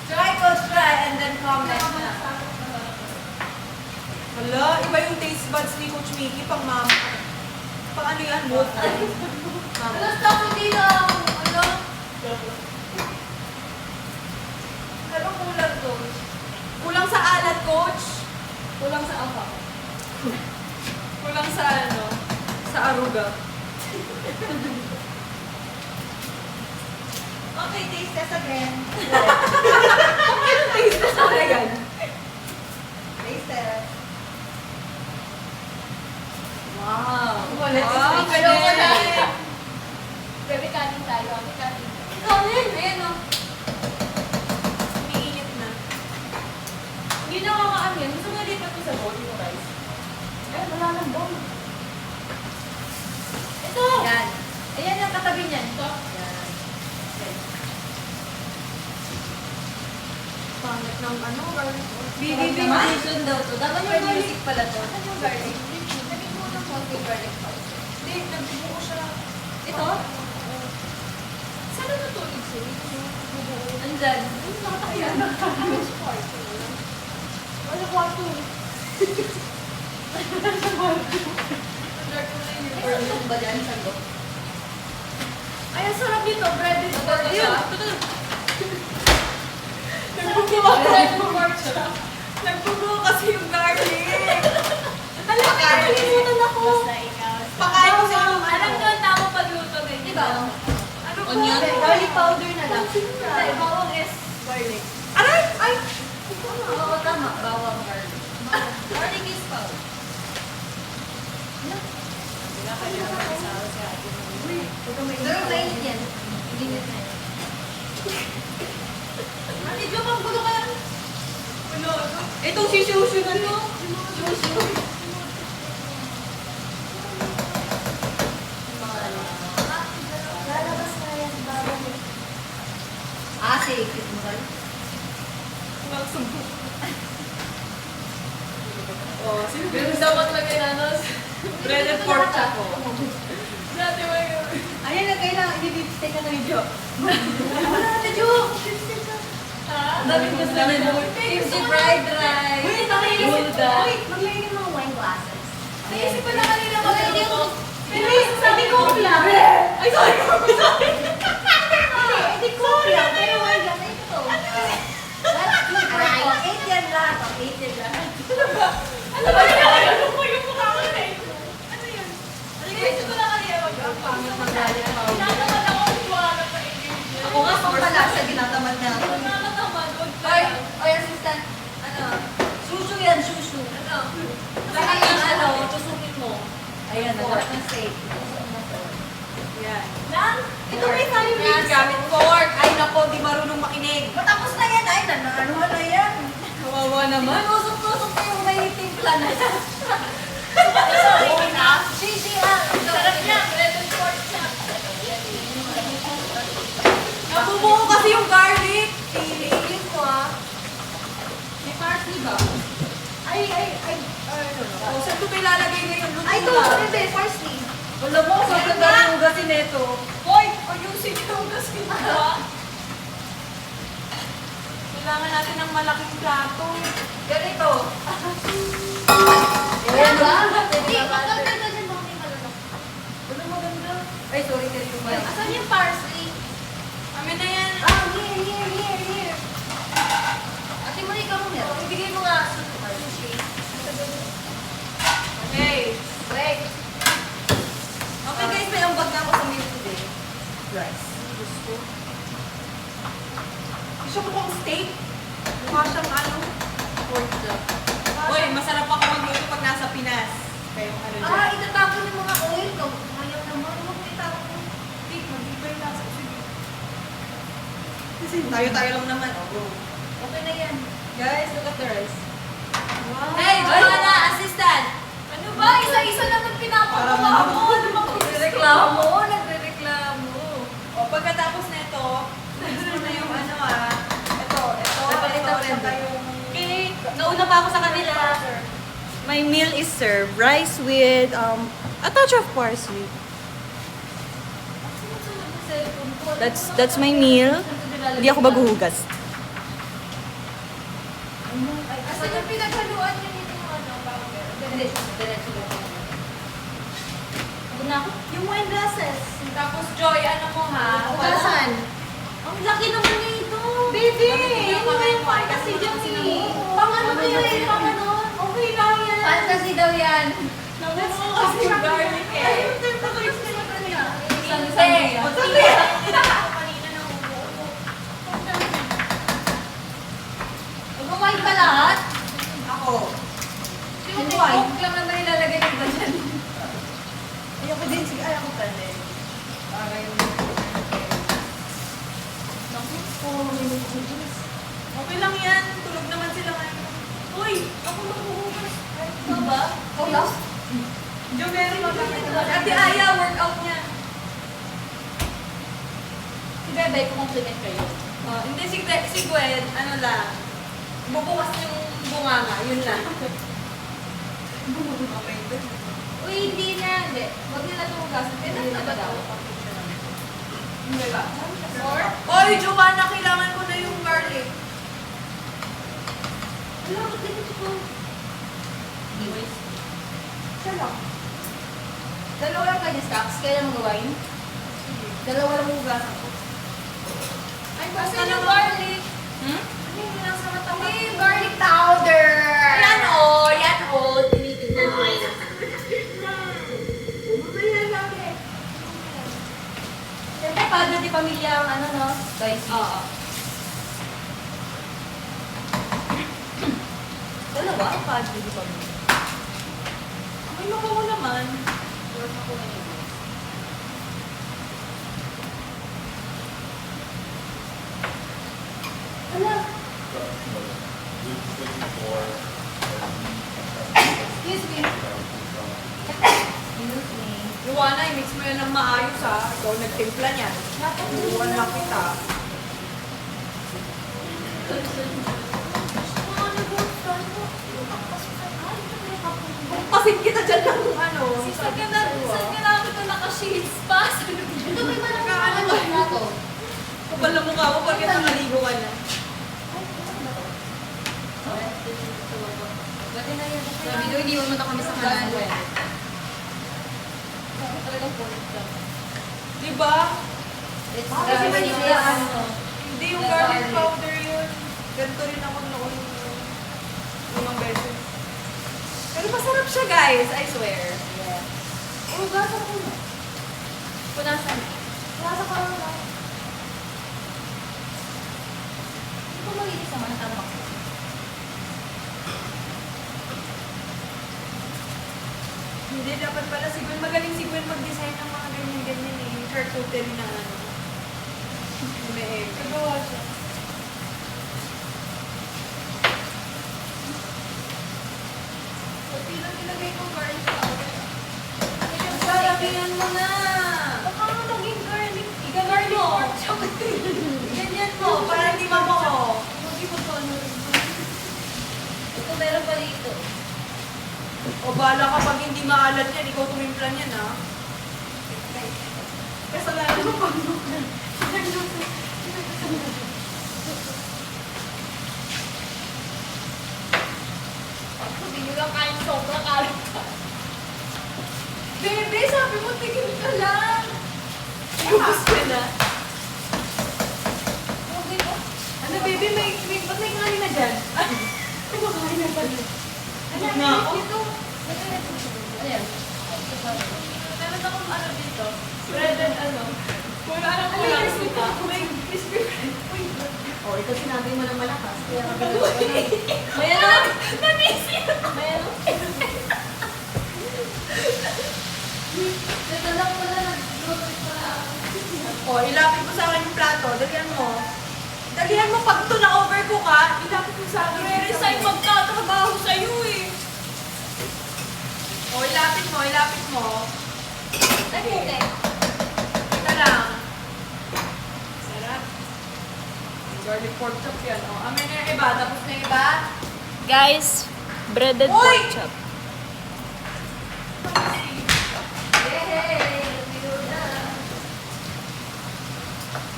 Try, Coach, try, and then comment na. Hala, iba yung taste buds ni Coach Mickey pang mama. Pang ano yan, mood. Ano, stop hindi lang. Ano? Pero kulang, Coach. Kulang sa alat, Coach. Kulang sa apa. Kulang sa ano, sa aruga. Okay, taste test again. Taste test again. Taste test. Wow. Wow, Pero wala. galing. Baby kanin tayo. Baby kanin. Ikaw yun. Ayan o. Umiinit na. Hindi nakakaano yan. Gusto mo lipat ko sa bowl yung rice? Ay, wala nang bong. Ito. Yan. Ayan yung katabi niyan. Ito. Yan. Pangit ng ano, garlic. BBB station daw to. Dapat may music pala to. Saan yung garlic? Sabi mo ng konting garlic powder. Hindi, nagbubuo siya. Ito? Saan na natulog siya? Andyan. Ayan. Wala kwarto. May sandok ba dyan? Sandok? Ay, ang sarap nito. Breaded pork Ayun. siya. Nagbubuo kasi yung garlic. Alam mo, nakalimutan ako. Pakain ko sa inyo. Alam ko ang tamang pagluto, ganyan. Diba? Ano po? Onion? Garlic powder na lang. Sa bawang is garlic. Aray! Ay! Oo, tama. Bawang garlic. Garlic is powder. Pero mainit yan. Init na yan. Ate Jo, panggulo ka. Ano? Itong si Shushu na to. Shushu. Lalabas na yan. Bawang. Ah, sige. Kiss mo kayo. Walang subo. Oh, pero dapat lagay na ano. Breaded pork chop ko. Dati mo yung... Ayan na, kailangan i-dipstick ka ng Jo. Wala, Ate Jo. Ha? Daming gusto na mo. Kimchi fried rice. Wait, nakiisip ko. Gouda. Wait, maglagay ng mga wine glasses. Naisip ko na kanina ko Hindi yung... ko. Pero sabi ko lang. Ay, sorry. Sorry. Hindi ko lang. Pero wine glass. Ito. That's good, right? 8 yan lahat. 8 nila. Ano ba yun? Ano po yung mukha ko eh? Ano yun? Ano yun? Gusto ko lang kanina mag-ang Pangit ng galit pa. Tinatamad ako kung wala pa engagement. Ako nga, pang palasa, ginatamad na ako. Nakakatamad. Huwag ka Oy, lang. oy, assistant. Ano? Shushu yan, shushu. Ano? Saka yung ano, tusukin mo. Ayan, nagkaroon ng steak. Yan. Lang? Ito may tayo Yan, gamit fork. Ay, nako, di marunong makinig. Matapos na yan. Ay, nananuhan na yan. Kawawa naman. Tusok-tusok ko yung may timpla na yan. Sorry na. Shishi ah. Sarap niya. Lemon pork chop. Nabubuo kasi yung garlic. Piliin mo ah. May parsley ba? Ay. O, saan ko ilalagay ngayon? Luto Ay, ito. na. Hindi, parsley. Alam mo, sa ganda yung hugasin nito. Hoy! Ayusin yung kasi ba? Kailangan natin ng malaking plato. Ganito. Ayan ba? ba? Hindi, maganda dyan mga may malalak. Ano maganda? Ay, sorry, ganito ba? Asan yung parsley? Amin na yan. Ah, here. Ate Monica mo meron. Ibigay mo nga sushi. Okay. Wait. Okay guys, may ambag na ako sa meal today. Rice. Gusto ko pang steak. Mukha siyang ano. Pork chop. Uy, masarap ako magluto pag nasa Pinas. Kaya yung ano dyan. Ah, itatapon yung mga oil. Mayang naman. Huwag mo itapon. Steak, mag-iba yung lasa. Sige. Kasi tayo-tayo lang naman. Oh. Okay na yan. Guys, look at the rice. Wow. Hey, Joanna, assistant! Ano ba? Isa-isa naman pinapagawa Para mo. Ano ba kung Nagreklamo. O, pagkatapos nito, next mo na yung ano ito, tsaka yung... Okay. Nauna pa ako sa kanila. My meal is served. Rice with a touch of parsley. That's my meal. Hindi ako maghuhugas. Asan yung pinaghaluan niyo nito ano? Hindi, diretso lang. Ano na ako? Yung wine glasses. Tapos Joy, ano mo ha? Ugasan. Ang laki naman nito. Baby! Yung kamay mo ay kasi dyan pang ano ba yun? Pang ano? Okay lang yan. Fantasy daw yan. Naman mo kasi yung garlic eh. Ay, yung tinta ko yung sinata niya. Hindi. Mag-wine pa lahat? Ako. Hindi, coke lang naman ilalagay ng ba dyan? Ayoko din. Sige, ayoko pa din. Para yung... Okay lang yan. Tulog naman sila ngayon. Uy, ako maghuhugas. Ito ba? Ikaw lang? Jo, meron Ate Aya, workout niya. Si Bebe, kumompliment kayo. Hindi, si Gwen, ano lang. Bubukas yung bunganga, yun lang. Uy, hindi na. Hindi. Huwag nila ito hugasan. Kailan na ba daw? Hindi ba? Or? Oy, Joanna, kailangan ko na yung garlic. Wala, ba't ganito ko? Siya lang. Dalawa lang kayo stocks. Kailan mag-wine? Dalawa lang hugasan ko. Ay, basta yung garlic. Hmm? Ano yung nasa mata mo? Hindi, garlic powder! Yan o, yan o. Tinitignan mo. Siyempre, padre di pamilya ang ano, no? Dicey. Oo. Dalawa? Ang padre di pamilya. May makuha naman. Work ako ngayon. Wala. Excuse me. Excuse me. Joanna, i-mix mo yan ng maayos ha. Ikaw nagtimpla niyan. Turuan lang kita. Bumpasin kita dyan ng ano. Saan ka namin ito naka-shades pa? Ito may parang Ano ba? na to. Kapal na mukha mo pag nakaligo ka na. Pwede na yun. Sabi ko, hindi mo kami sa kanan. Talagang pork chop. Diba? It's Kasi garlic. Manila, ano. Hindi yung garlic powder yun. Ganito rin ako noon. Ay, masarap siya, guys. I swear. Yeah. Ugasan ko na. Punasan. Ugasan ko na. Hindi ko malinis naman ang tamak ko. Hindi, dapat pala si Gwen. Magaling si Gwen mag-design ng mga ganyan-ganyan eh. Charcuterie na ano. May Nagawa siya. Pati lang nilagay ko garlic powder. Sabihan mo na! Baka nga naging garlic. Garlic mo. pork chop. Ganyan mo, para hindi mabango. Hindi mo to ano rin. Ito meron pa dito. O bala kapag hindi maalat yan, ikaw tumimplan yan ha. Kasalanan mo pa. Hindi nyo lang kain sobra kalit. Bebe, sabi mo tigil ka lang. Ubus ka na. Okay po. Ano baby, ba't may kanin na dyan? Ay, kumakain na pala. Ano Na ako? Ito. Ayan. Meron akong ano dito. Bread and ano. Kung ano ko Ano lang yung suka. May crispy bread. Uy, Oh, ito sinabi mo ng malakas. Kaya magagawa ko na. May ano? May ano? Ito lang pala nag-grocery pala. O, ilapit mo sa akin yung plato. Dalihan mo. Dalihan mo pag ito na-over ko ka, ilapit mo sa akin. I-resign magtatrabaho sa'yo eh. O, ilapit mo, ilapit mo. Nag-hindi. Ika lang. Sarap. Garlic pork chop yan. O, amin na yung iba. Tapos na yung iba. Guys, breaded Uy! pork chop. Yay! Biro na.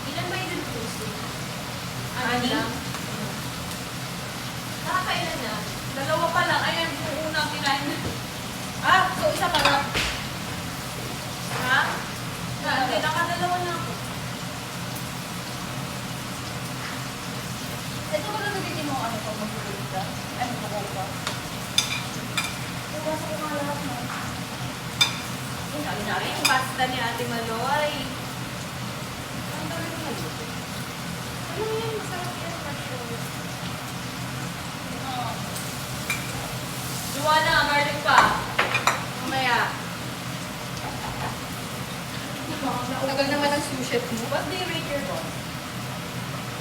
Ilan ba yung nag-grocery? Ani? Nakakailan na? Dalawa pa lang. Ayan, yung unang kinain na. Ah, so isa pa lang. Ha? Hindi, nakadalawa na ako. Ito ba nagbitin mo ano pag mag-grocery ka? Ay, mag-grocery ka? Iwasan ko nga lahat mo. Sabi na rin yung pasta ni Ate Maloy. Ang dami ko nag-grocery. Ano yan? Masarap yan. Cashew. Joanna, garlic pa. Mamaya. Tagal naman ang sushi mo. What do you rate your boss?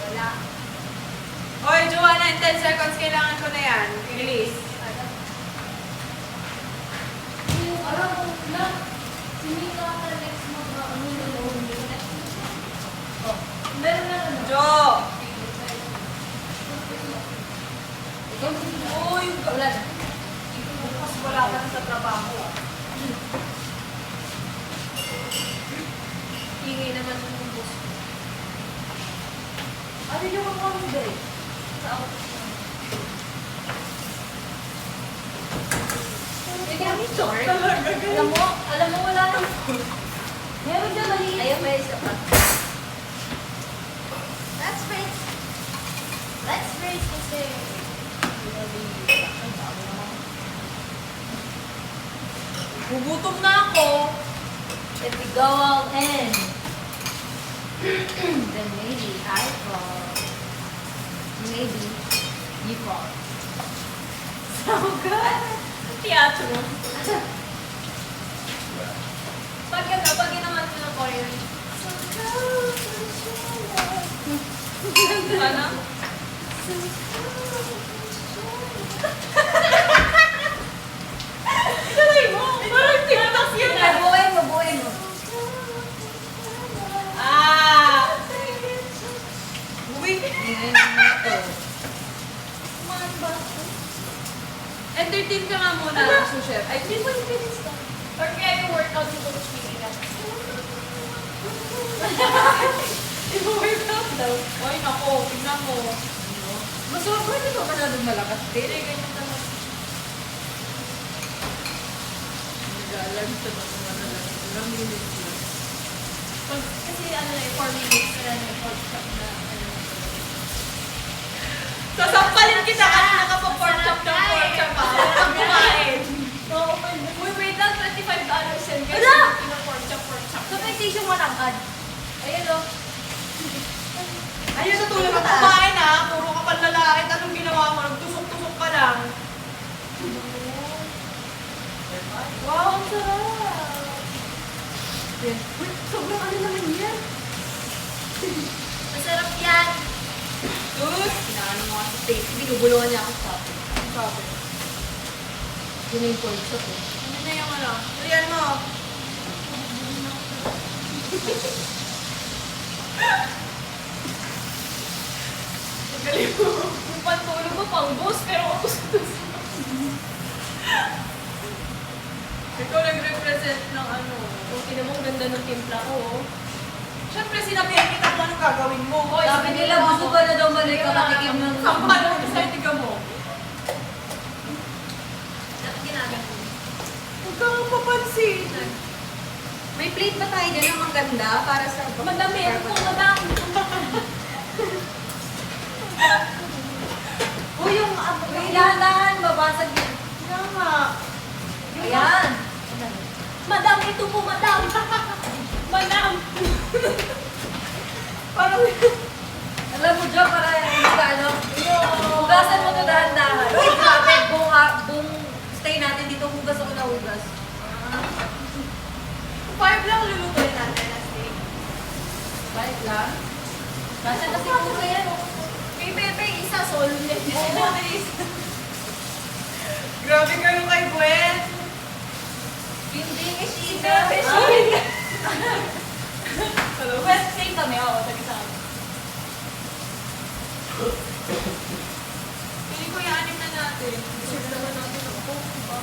Wala. Oy, Joanna, in 10 seconds kailangan ko na yan. Release. Yung alam mo na, si Mika ka next month na ano yung loan mo next month. Oh, meron na ano. Jo! Ikaw si Uy, wala na. bukas wala ka na sa trabaho. Hingi naman ng boss ko. Ano yung mga break? Sa office mo. Alam mo, wala nang food. Meron dyan maliit. Ayun, may isa pa. Let's race. Let's race kasi. Gugutom na ako. If we go all in, then maybe I fall. Maybe you fall. So good. Teatro. Pag ano, pag ginaman ko ng Korean. Ano? Italay mo! Parang tinatas yun na! Buhay mo, buhay mo. Ah! Uy! Entertain ka nga muna, sous-chef. Ay, Hindi mo i-finish ka. Or kaya yung workout yung coach Miki na. i-workout daw. Ay, nako, tignan mo. Masarap ba ito masyadong malakas? Hindi, ganyan naman. Nag-alam sa mga nalang. Ilang minutes na. Kasi ano eh, 4 minutes na lang yung pork chop na ano. Sasampalin kita kasi nakapa-pork chop ng pork chop ha. Huwag kang kumain. lakad. Ayun o. Ayun, natulog ang kumain ha. Puro ka panlalait. Anong ginawa mo? Nagtusok-tusok ka lang. Wow, ang sarap. Uy, sobrang ano naman yan? Masarap yan. Sus! Pinaano mo kasi taste. Binubulungan niya ako sa akin. Ang sabi. Yun na yung pork chop eh. Ano na yung ano? Riyan mo. Galing mo. Yung pantulog mo pang boss, pero ako sa Ikaw nag-represent ng ano. Kung tinan mo, ang ganda ng timpla ko. Oh. Siyempre, sinabihan kita kung anong gagawin mo. Sabi nila, gusto ko na daw balik ka patikim ng... Sampal mo sa tiga mo. Ginagawa. Huwag kang mapapansin. May plate ba tayo dyan ang maganda para sa... Madami, ano po, madami. Uy, yung... Uy, dahan-dahan, babasag yan. Kaya nga. Ayan. Madam, ito po, madam. Madam. Parang... Alam mo, Jo, para hindi ka ano, hugasan mo ito dahan-dahan. Uy, grabe, buong stay natin dito, hugas ako na hugas. 5 lang lulutuin natin na steak. Balik lang. Kasi kasi ako yan. Kay Pepe, isa, solo net. Oo, Chris. Grabe kayo kay Gwen. Hindi, eh, si Pepe, Ina. sorry. Well, same kami, oo, tagisama. Pili ko yung anim na natin. Deserve naman natin ang coke, diba?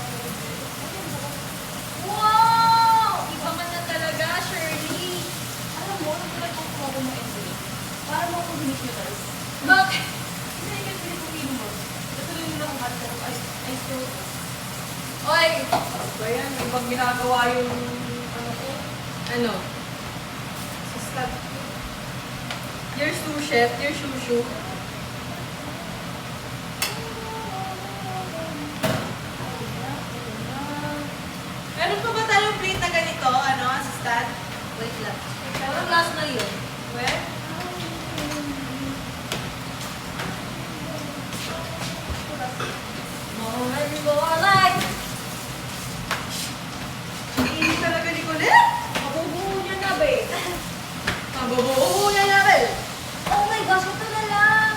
Wow! Iba man na talaga, Shirley. Alam mo, naglalagay ko ako ng entry. Para mo ako binigyan. Bakit? Kasi yung pinipili mo. Natuloy nila kung bakit ako I still... Oy! Ba yan? Ibang ginagawa yung... Ano ko? Ano? Sa stud. Your sous chef, your shushu. Meron pa ba tayong plate na ganito? Ano, assistant? Wait lang. Parang last na yun. Well, More and more like... hindi talaga ni Colette. Mabubuo niya na, babe. Mabubuo niya namin. Oh my gosh, ito na lang.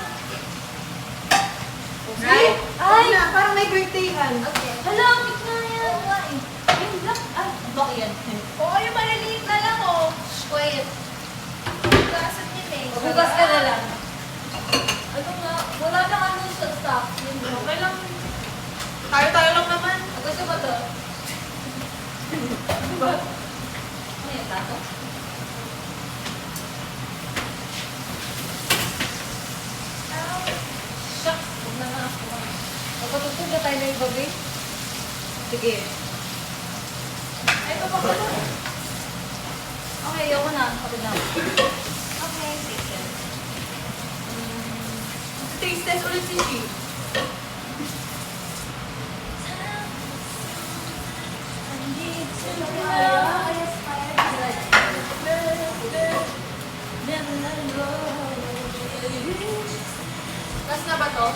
Right? Ay! Na, parang may birthday-han. Okay. Hala, pick na yan. Oo nga eh. Yung black, ay, black yan. Oo, yung maliliit na lang, oh. Shh, quiet. Hugasan niya, eh. Hugas ka na lang. Ano nga, wala nang ano sa stock. Yun lang. Okay lang. Tayo-tayo lang naman. Gusto ba to? Diba? Ano yung tato? Shucks, huwag na nga ako. Magpatutog na tayo na yung babi. Sige. Ay, ito pa pala. Okay, ayoko na. Kapag na. Okay, take care. Taste test ulit si Chi. Last na ba to?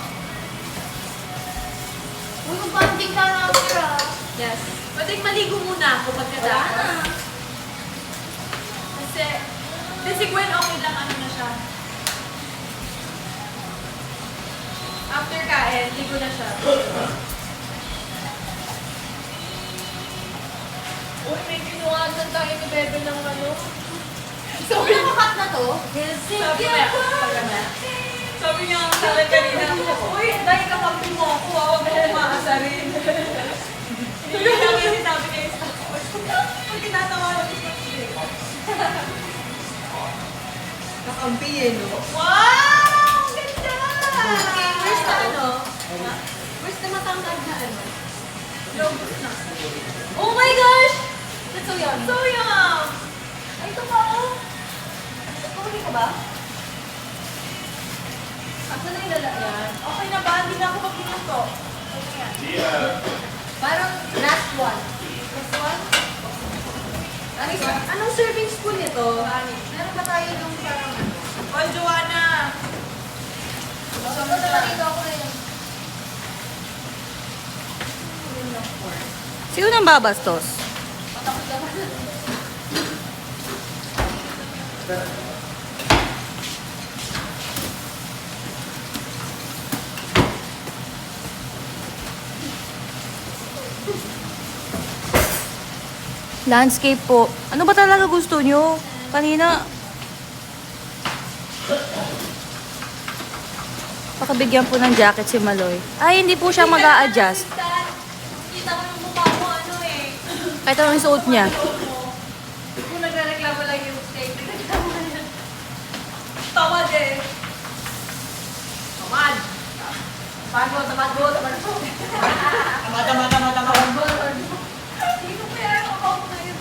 Uy, kung banding ka na after ah. Yes. Pwede maligo muna ako pagkatapos. Kasi si Gwen okay lang ano na siya. After kain, ligo na siya. Uy, may kinuhasan tayo ni Bebe ng ano. So, nakakat na to? Sabi niya, sabi niya sa akin kanina, uy, dahil kakampi mo ako, huwag mo umaasarin. Hindi lang yung sinabi niya sa ako. Pag tinatawa lang yung kakampi eh, no? Wow! Ganda! Where's the ano? Where's the matangkad na ano? Lobos na. Oh my gosh! That's so yummy. So yum! Ay, ito pa oh. Kumuli ka ba? Asan na yung lalakyan? Okay na ba? Hindi na ako magluto. Okay yan. Yeah. Parang last one. Last one? Ano yun? Anong serving spoon nito? Ano Ako na nakita ko na yun. Sino nang babastos? Patakot naman. Landscape po. Ano ba talaga gusto nyo? Kanina. Pakabigyan po ng jacket si Maloy. Ay, hindi po siya mag-a-adjust. Kita ko yung mukha mo, ano eh. Kahit anong isuot niya. Kung nagreklamo lang yung steak, nagreklamo lang. Tamad eh. Tamad. Tamad mo. Tamad mo. Hindi ko kaya yung account na yun.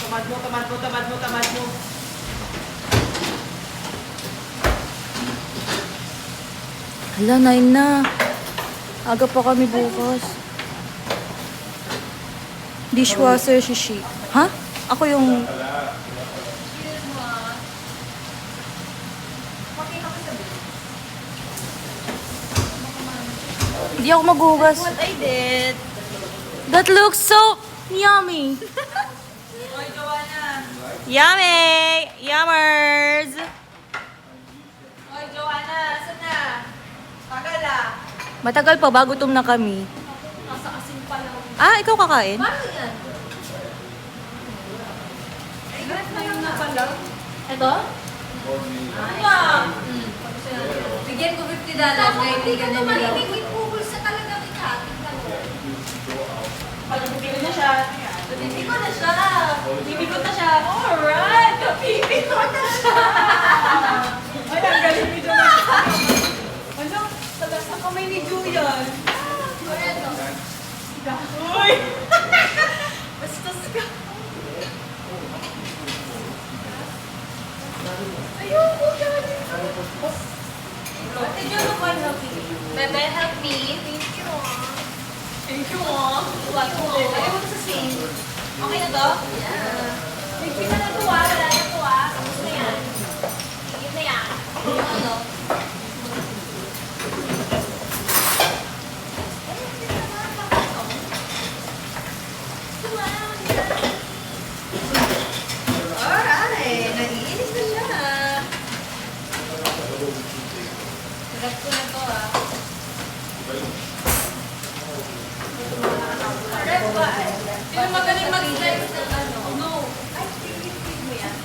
Tamad mo. Hala, 9 na. Aga pa kami bukas. Dishwasher shishi. Ha? Ako yung... Cheers mo ah. Makita ko sabi. Hindi ako maghugas. What I did. That looks so yummy. Oy, Joanna. Yummy! Yummers! Oy, Joanna. Saan na? Tagal ah. Matagal pa bago tum na kami. Nasa asin pa lang. Ah, ikaw kakain? Paano yan? Lahat na yung napala. Ito? Wow. Bigyan ko $50 na hindi ka na marinig. Ipugol sa talaga kita. Pagpipili na siya. Hindi ko na siya. Bibikot na siya. Alright! Kapipikot na siya! Ay, ang galing ni Joanna. Ano? Sa kamay ni Julian. Uy! Bastos ka. Ayoko, galing. Ate Jo, look what help me. Bebe, help me. Thank you. Thank you, ah. Lagay mo to sa sink. Okay na to? Yeah. Bigyan na to ah. Wala na to ah. Tapos na yan. Higit na yan. Ano? Alright, naiinis na siya. Sarap ko na to ah. Sarap ba eh? Sino magaling mag-slice ng ano? No. Ay, feed mo yan.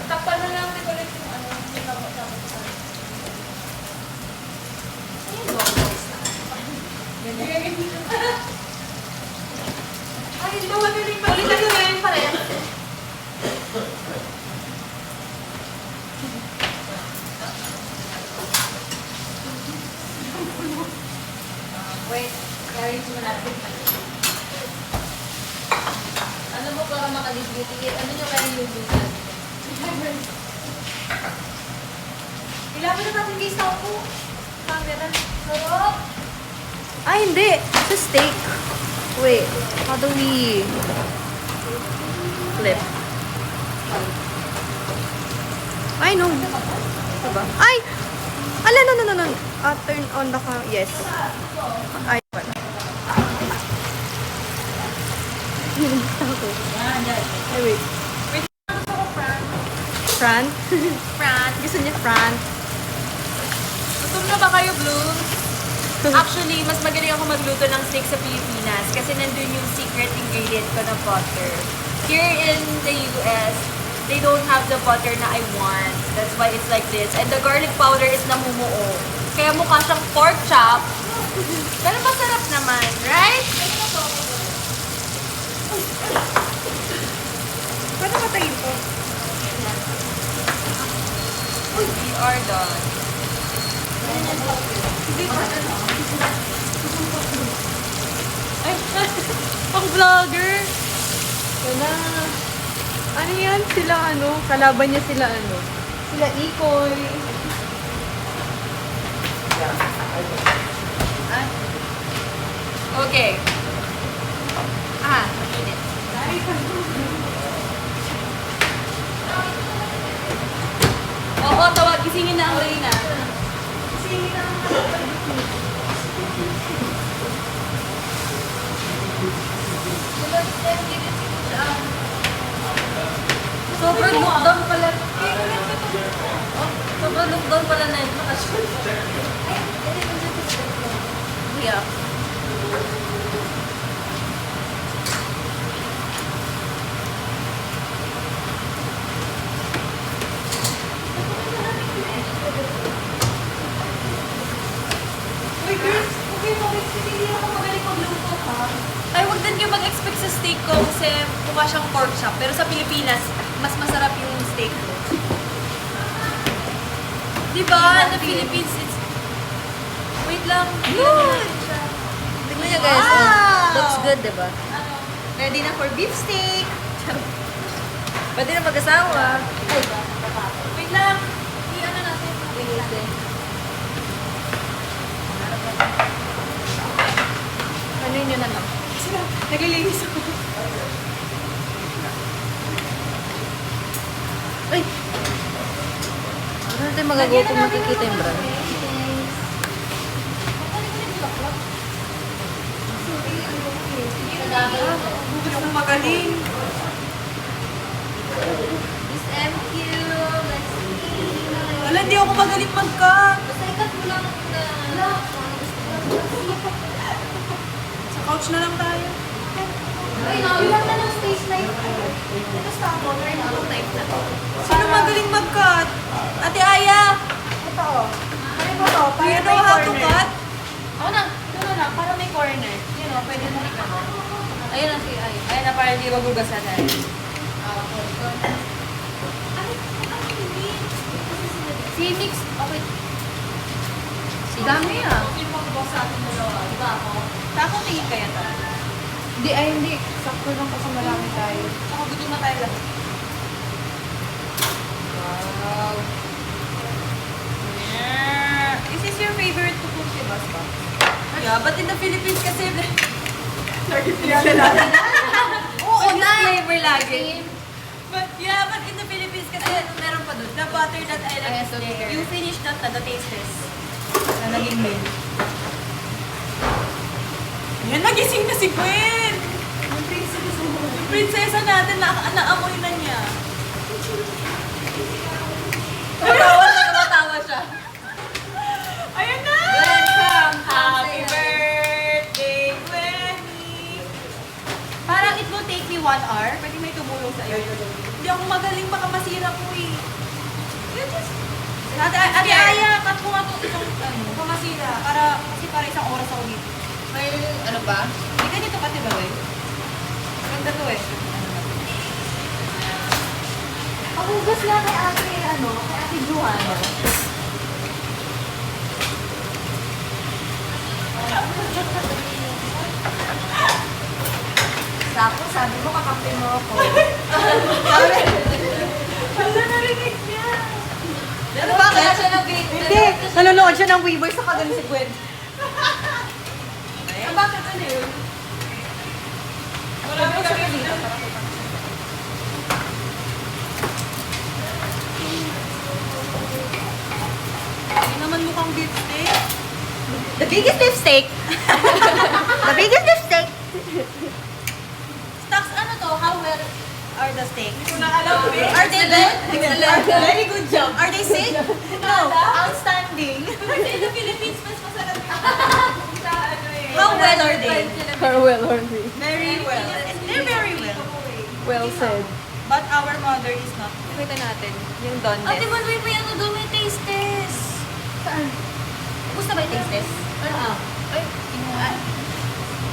Takpan na lang ni Colette yung ano. Tapos. Ayun, bonbons na. Ay, hindi ba magaling mag-slice? Ulitan mo ngayon pa rin. Wait, carry mo natin. Ano mo para makalibuti? Ano nyo kaya yung bulan? Kailangan na natin guys ako. Camera. Sarap. Ah, hindi. Sa steak. Wait, how do we flip? Ay, no. Ito ba? Ay! Ala, no. Turn on the camera. Yes. Ay, pala. Ay, wait. Fran? Fran. Gusto niya Fran? Gutom na ba kayo, Bloom? Actually, mas magaling ako magluto ng steak sa Pilipinas kasi nandun yung secret ingredient ko na butter. Here in the US, they don't have the butter na I want. That's why it's like this. And the garlic powder is namumuo. Kaya mukha siyang pork chop. Pero masarap naman, right? Paano patayin to? We are done. Ay, pang vlogger. Wala. Ano yan? Sila ano? Kalaban niya sila ano? Sila Ikoy. Okay. Mainit. Oo, gisingin Lockdown pala. Oh, lockdown pala na yun. Nakashoot. Yeah. Uy, girls, okay mo, kasi hindi ako magaling magluto, ha? Ay, huwag din kayo mag-expect sa steak ko kasi mukha siyang pork chop. Pero sa Pilipinas, mas masarap yung steak ko. Diba? The Philippines, it's... Wait lang. Tingnan niyo guys. Wow! Oh, looks good, diba? Ano? Ready na for beef steak. Pwede na mag-asawa. Wait lang. I-ano natin. Ano yun na lang? Sila, naglilinis ako. Ay! Ano natin magagawa kung makikita yung brand? Gusto kong magaling. Miss MQ, let's see. Wala, hindi ako magaling mag-cut. Basta ikat mo lang na... Sa couch na lang tayo. Ay, ilang na ng stage light. Ito sa ako, turn out type na to. Sino magaling mag-cut? Ate Aya! Ito, oh. Ano ba to? Do you know how to cut? Ako na, ito na, para may corner. Yun o, pwede mo ikaw. Ayun na si Aya. Ayun na, para hindi magugasan na. Si Mix, okay. Si dami ah. Sino mag-box sa ating dalawa? Diba ako? Sa akong tingin kaya ta. Hindi, ay hindi. Sakto lang kasi marami tayo. Ako gutom na tayo lahat. Wow. Yeah. Is this your favorite to cook, diba? Yeah, but in the Philippines kasi... Oo, na. flavor lagi. But in the Philippines kasi meron pa doon. The butter that I like Ayan, is so there. here. You finish that na the taste test. Na naging meal. Yan, nagising na si Gwen! Yung prinsesa natin, naamoy na niya. Tumatawa siya. Ayun na! Welcome! Happy birthday, Gwenny! Parang it will take me 1 hour. Pwede may tumulong sa iyo. Hindi ako magaling, baka masira ko eh. Ate Aya, cut mo nga itong baka masira. Kasi para isang oras ako dito. May ano ba? Hindi ganito ka, diba, Gwen? Ganda to eh. Pahugas na kay ate Johanna. Sako, sabi mo kakampi mo ako. Wala narinig niya. Ano ba? Kaya siya nag-grade. Hindi, nanonood siya ng Weavers sa kagano si Gwen. Bakit ano yun? Wala ko siya dito. Hindi naman mukhang beef steak. The biggest beef steak. The biggest beef steak. Stocks, ano to? How well are the steaks? Hindi ko na alam. Are they good? Very good job. Are they sick? No. Outstanding. In the Philippines, mas masarap yung How well are they? Farewell, Horny. Very well. They're very well. Well said. But our mother is not. Kita natin. Yung Don Ate Manuel, may ano doon, may taste test. Saan? Gusto ba yung taste test? Ano? Ay,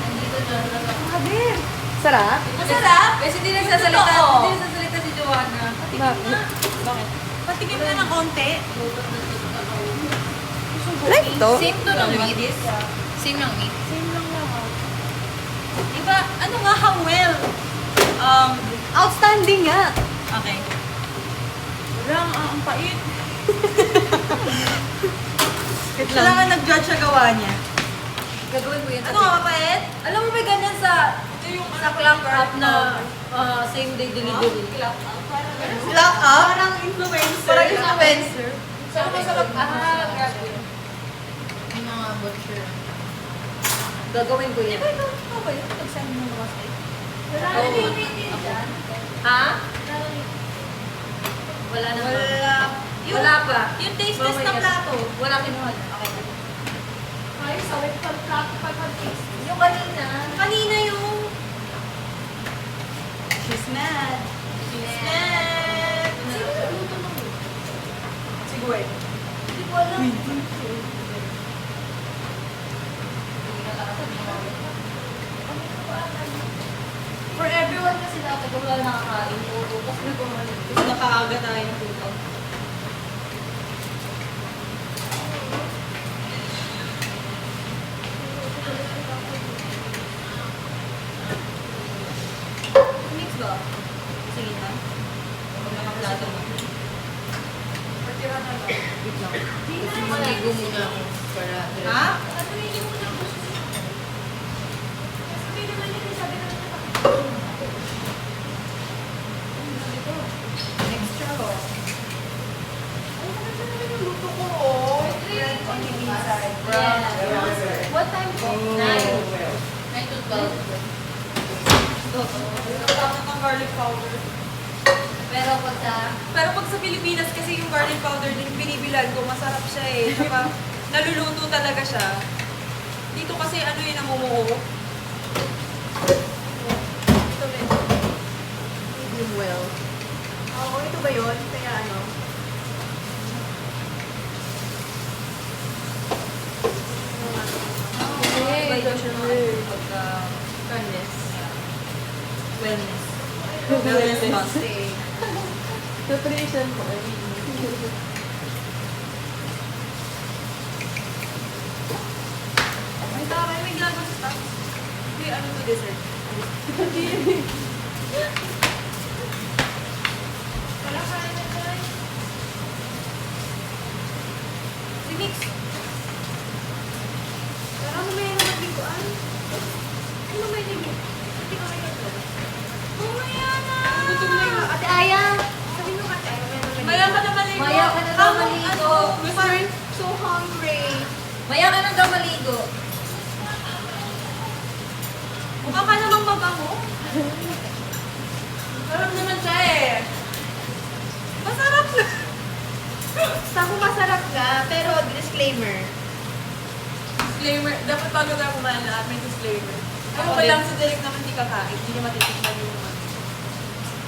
andito dyan. Sabi. Sarap? Masarap? Kasi hindi nagsasalita. Totoo. Hindi nagsasalita si Joanna. Bakit? Patikim na ng konti. Like to? Same to ng meat. Same ng meat. Diba, ano nga, how well? Outstanding nga. Okay. Wala, ang pait. Kailangan nag-judge sa gawa niya. Gagawin ko yun. Ano nga, mapait? Alam mo ba ganyan sa clock up na same day delivery? Lock up? Parang influencer. Parang influencer. Saan ko sarap? Grabe. Yung mga butcher. Gagawin ko yan. Ito ba yun? Nag-send mo mga steak? Ha? Wala na ba? Wala. Wala pa. Yung taste test na Mamaya. plato. Wala kinuha na. Okay. Ay, sawit pag plato pag-taste. Yung kanina. Kanina yung... She's mad. She's mad. Sino nagluto ng Si Gwen. Hindi ko alam. For everyone kasi dapat kung wala nakakain, puro kasi nagkumalit. Kasi nakaaga tayo ng puto. Mix ba? Sige na. Huwag na plato mo. Wait lang. Maligo muna ako para... Ha? Ano yung mo na sabi naman yun, sabi naman na Extra ko. Ay, maganda naman yung luto ko, oh. Bread on the inside. Yeah. What time po? 9 to 12. Nagkakot ng garlic powder. Pero pag sa... Pero pag sa Pilipinas kasi yung garlic powder din binibilad ko, masarap siya eh. Tsaka naluluto talaga siya. Dito kasi ano yun, namumuo. Ito rin. Medium well. Oo, ito ba yun? Kaya ano? Okay. Iba siya pagka Fairness. wellness. Wellness must. Nutrition po. Ay, tama, may ginagawa sa taas. May ano to dessert. Wala kain na dyan. Si Mix. Parang may nabiguan. Ano may ligo? Hindi ka kayo ito. Mamaya na! Gutom na yun. Ate Aya! Sabi mo kasi, Maya ka na maligo. Maya ka na daw maligo. Parang so hungry. Maya ka nang daw maligo. mukha ka namang mabango. Sarap naman siya eh. Masarap na. Sa kung masarap ka, pero disclaimer. Disclaimer. Dapat bago tayo kumain lahat, may disclaimer. Ano Ako ba din. lang si Derek naman di kakain, hindi niya matitikman yung naman.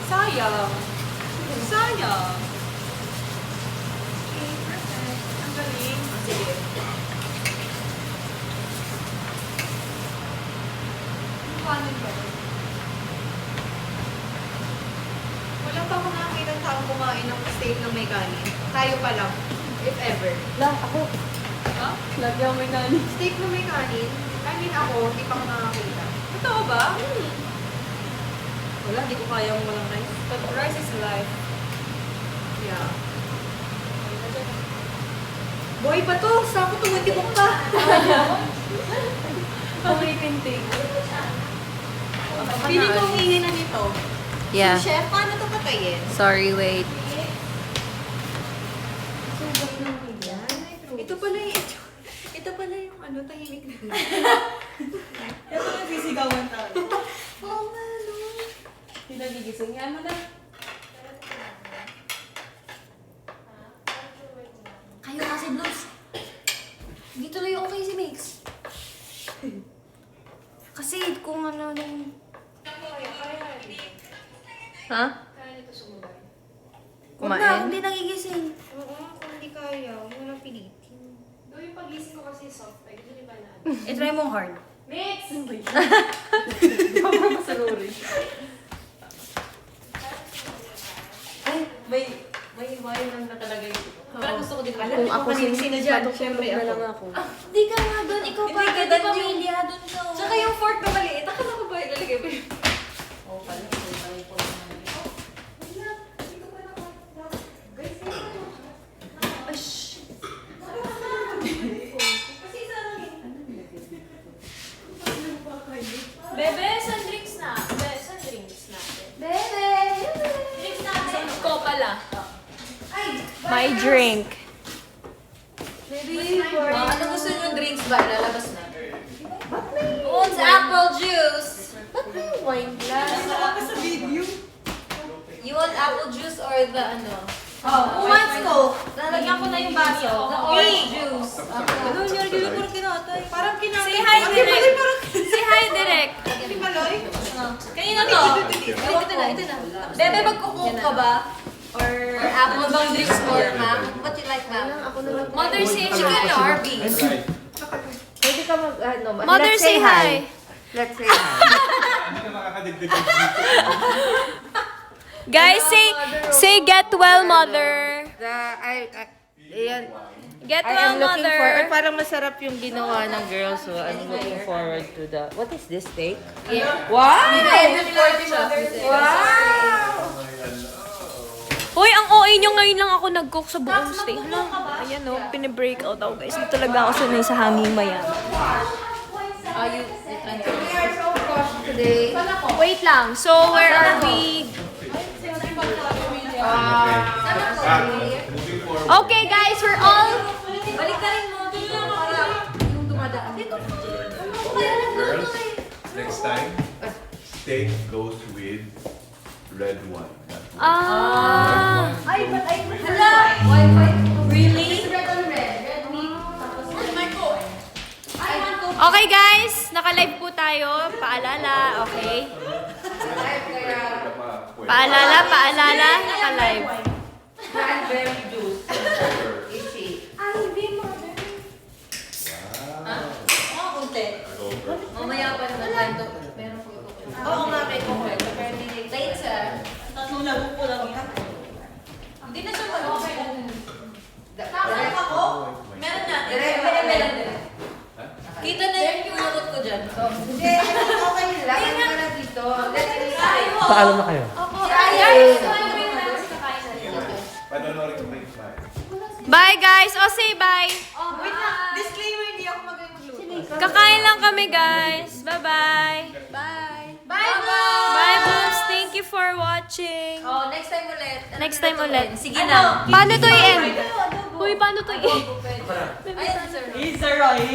Sayang. Sayang. Okay, perfect. Ang galing. Sige. Paano ba? Wala pa akong nakakita ng taong kumain ng steak na may kanin. Tayo pa lang. If ever. Lang, ako. Ha? Lagyan mo na ni. Steak na may kanin. I mean ako, hindi pa ako nakakita. Totoo ba? Wala, di ko kaya yung walang rice. But rice is life. Yeah. Boy pa to! Saan ko tumatibok pa? Pang-repinting. Pili ko ang ingay na nito. Yeah. Chef, paano to patayin? Sorry, wait. Ito pala yung ito pala yung ano, tahimik na. Ito nagsisigawan tayo. Oo nga, no. Hindi nagigising. Yan mo na. Kayo kasi, Blues. Hindi tuloy okay si Mix. Kasi kung ano nung... Ha? Kaya nito sumubay. Huwag na, Kumain? hindi nagigising. Oo, kung hindi kaya, huwag mo nang pilitin. Doon yung pagising ko kasi soft egg, hindi ba na? I-try mong hard. Mix! Masaruri. Ay, may wine lang nakalagay dito. Pero gusto ko din. Kung ako sinadyan, syempre na ako. lang ako. Hindi ka nga doon, ikaw Hindi pa, ka hindi doon pamilya, doon ka. Tsaka yung fork na maliit. Akala ko ba ilalagay ba yun? Oo pala, ito pala yung pala. Bebe, saan drinks na? Bebe, saan drinks natin? Bebe! Drinks natin? Ko pala. My drink. Ano gusto nyo drinks ba? Lalabas na. Who wants apple juice? Ba't may wine glass? Nasa sa video. You want apple juice or the ano? Who wants Coke? Lalagyan ko na yung baso. Orange juice. Parang kinakain. Say hi, Direk. Say hi, Direk. Kanina to. Ito na. Bebe, magkukook ka ba? Or apple bang drinks mo, ma'am? What you like, ma'am? Mother, say Chicken hi. or Arby's? Right. Pwede ka mag, ano, Mother, let's say hi. Let's say hi. Hindi ka makakadagdag ng dito. Guys, say get well, mother. Ayan. Get I well, am looking mother. for, parang masarap yung ginawa ng girls, so I'm looking forward to the, what is this steak? Yeah. Wow! Hoy, ang OA nyo ngayon lang ako nag-cook sa buong stay. Ayan o, pinibreak out ako guys. Hindi talaga ako sanay sa hanging mayan. You We are so cautious today. Wait lang, so where are we? Moving forward. Okay guys, we're all... Balik ka rin mo. Dito lang para yung dumadaan. Girls, next time, steak goes with red wine. Ah... Hala! Wi-Fi? Really? Red on red. Red meat. Tapos my Coke. I want Coke. Okay guys, naka-live po tayo. Paalala, okay? Paalala, naka-live. Cranberry juice. Ishi. Mamaya pa naman tayo. Meron po ito. Oo nga, may Coke. Pero late sir. Tatulog ko lang yan. Hindi na siya mag-okay. Tapos ako, meron na. Kita na yung pinagot ko dyan. Hindi, okay nila. Ano ka na dito? Paano na kayo? Panonorin ko may slide. Bye guys! O say bye! Wait lang. Disclaimer, hindi ako magaling magluto. Kakain lang kami guys. Bye-bye! Bye, Bye boobs! Thank you for watching! Oh, next time ulit. Next time ulit. Sige na. Paano to i-end? Uy, paano to i-end? Ayan, sir. It's alright.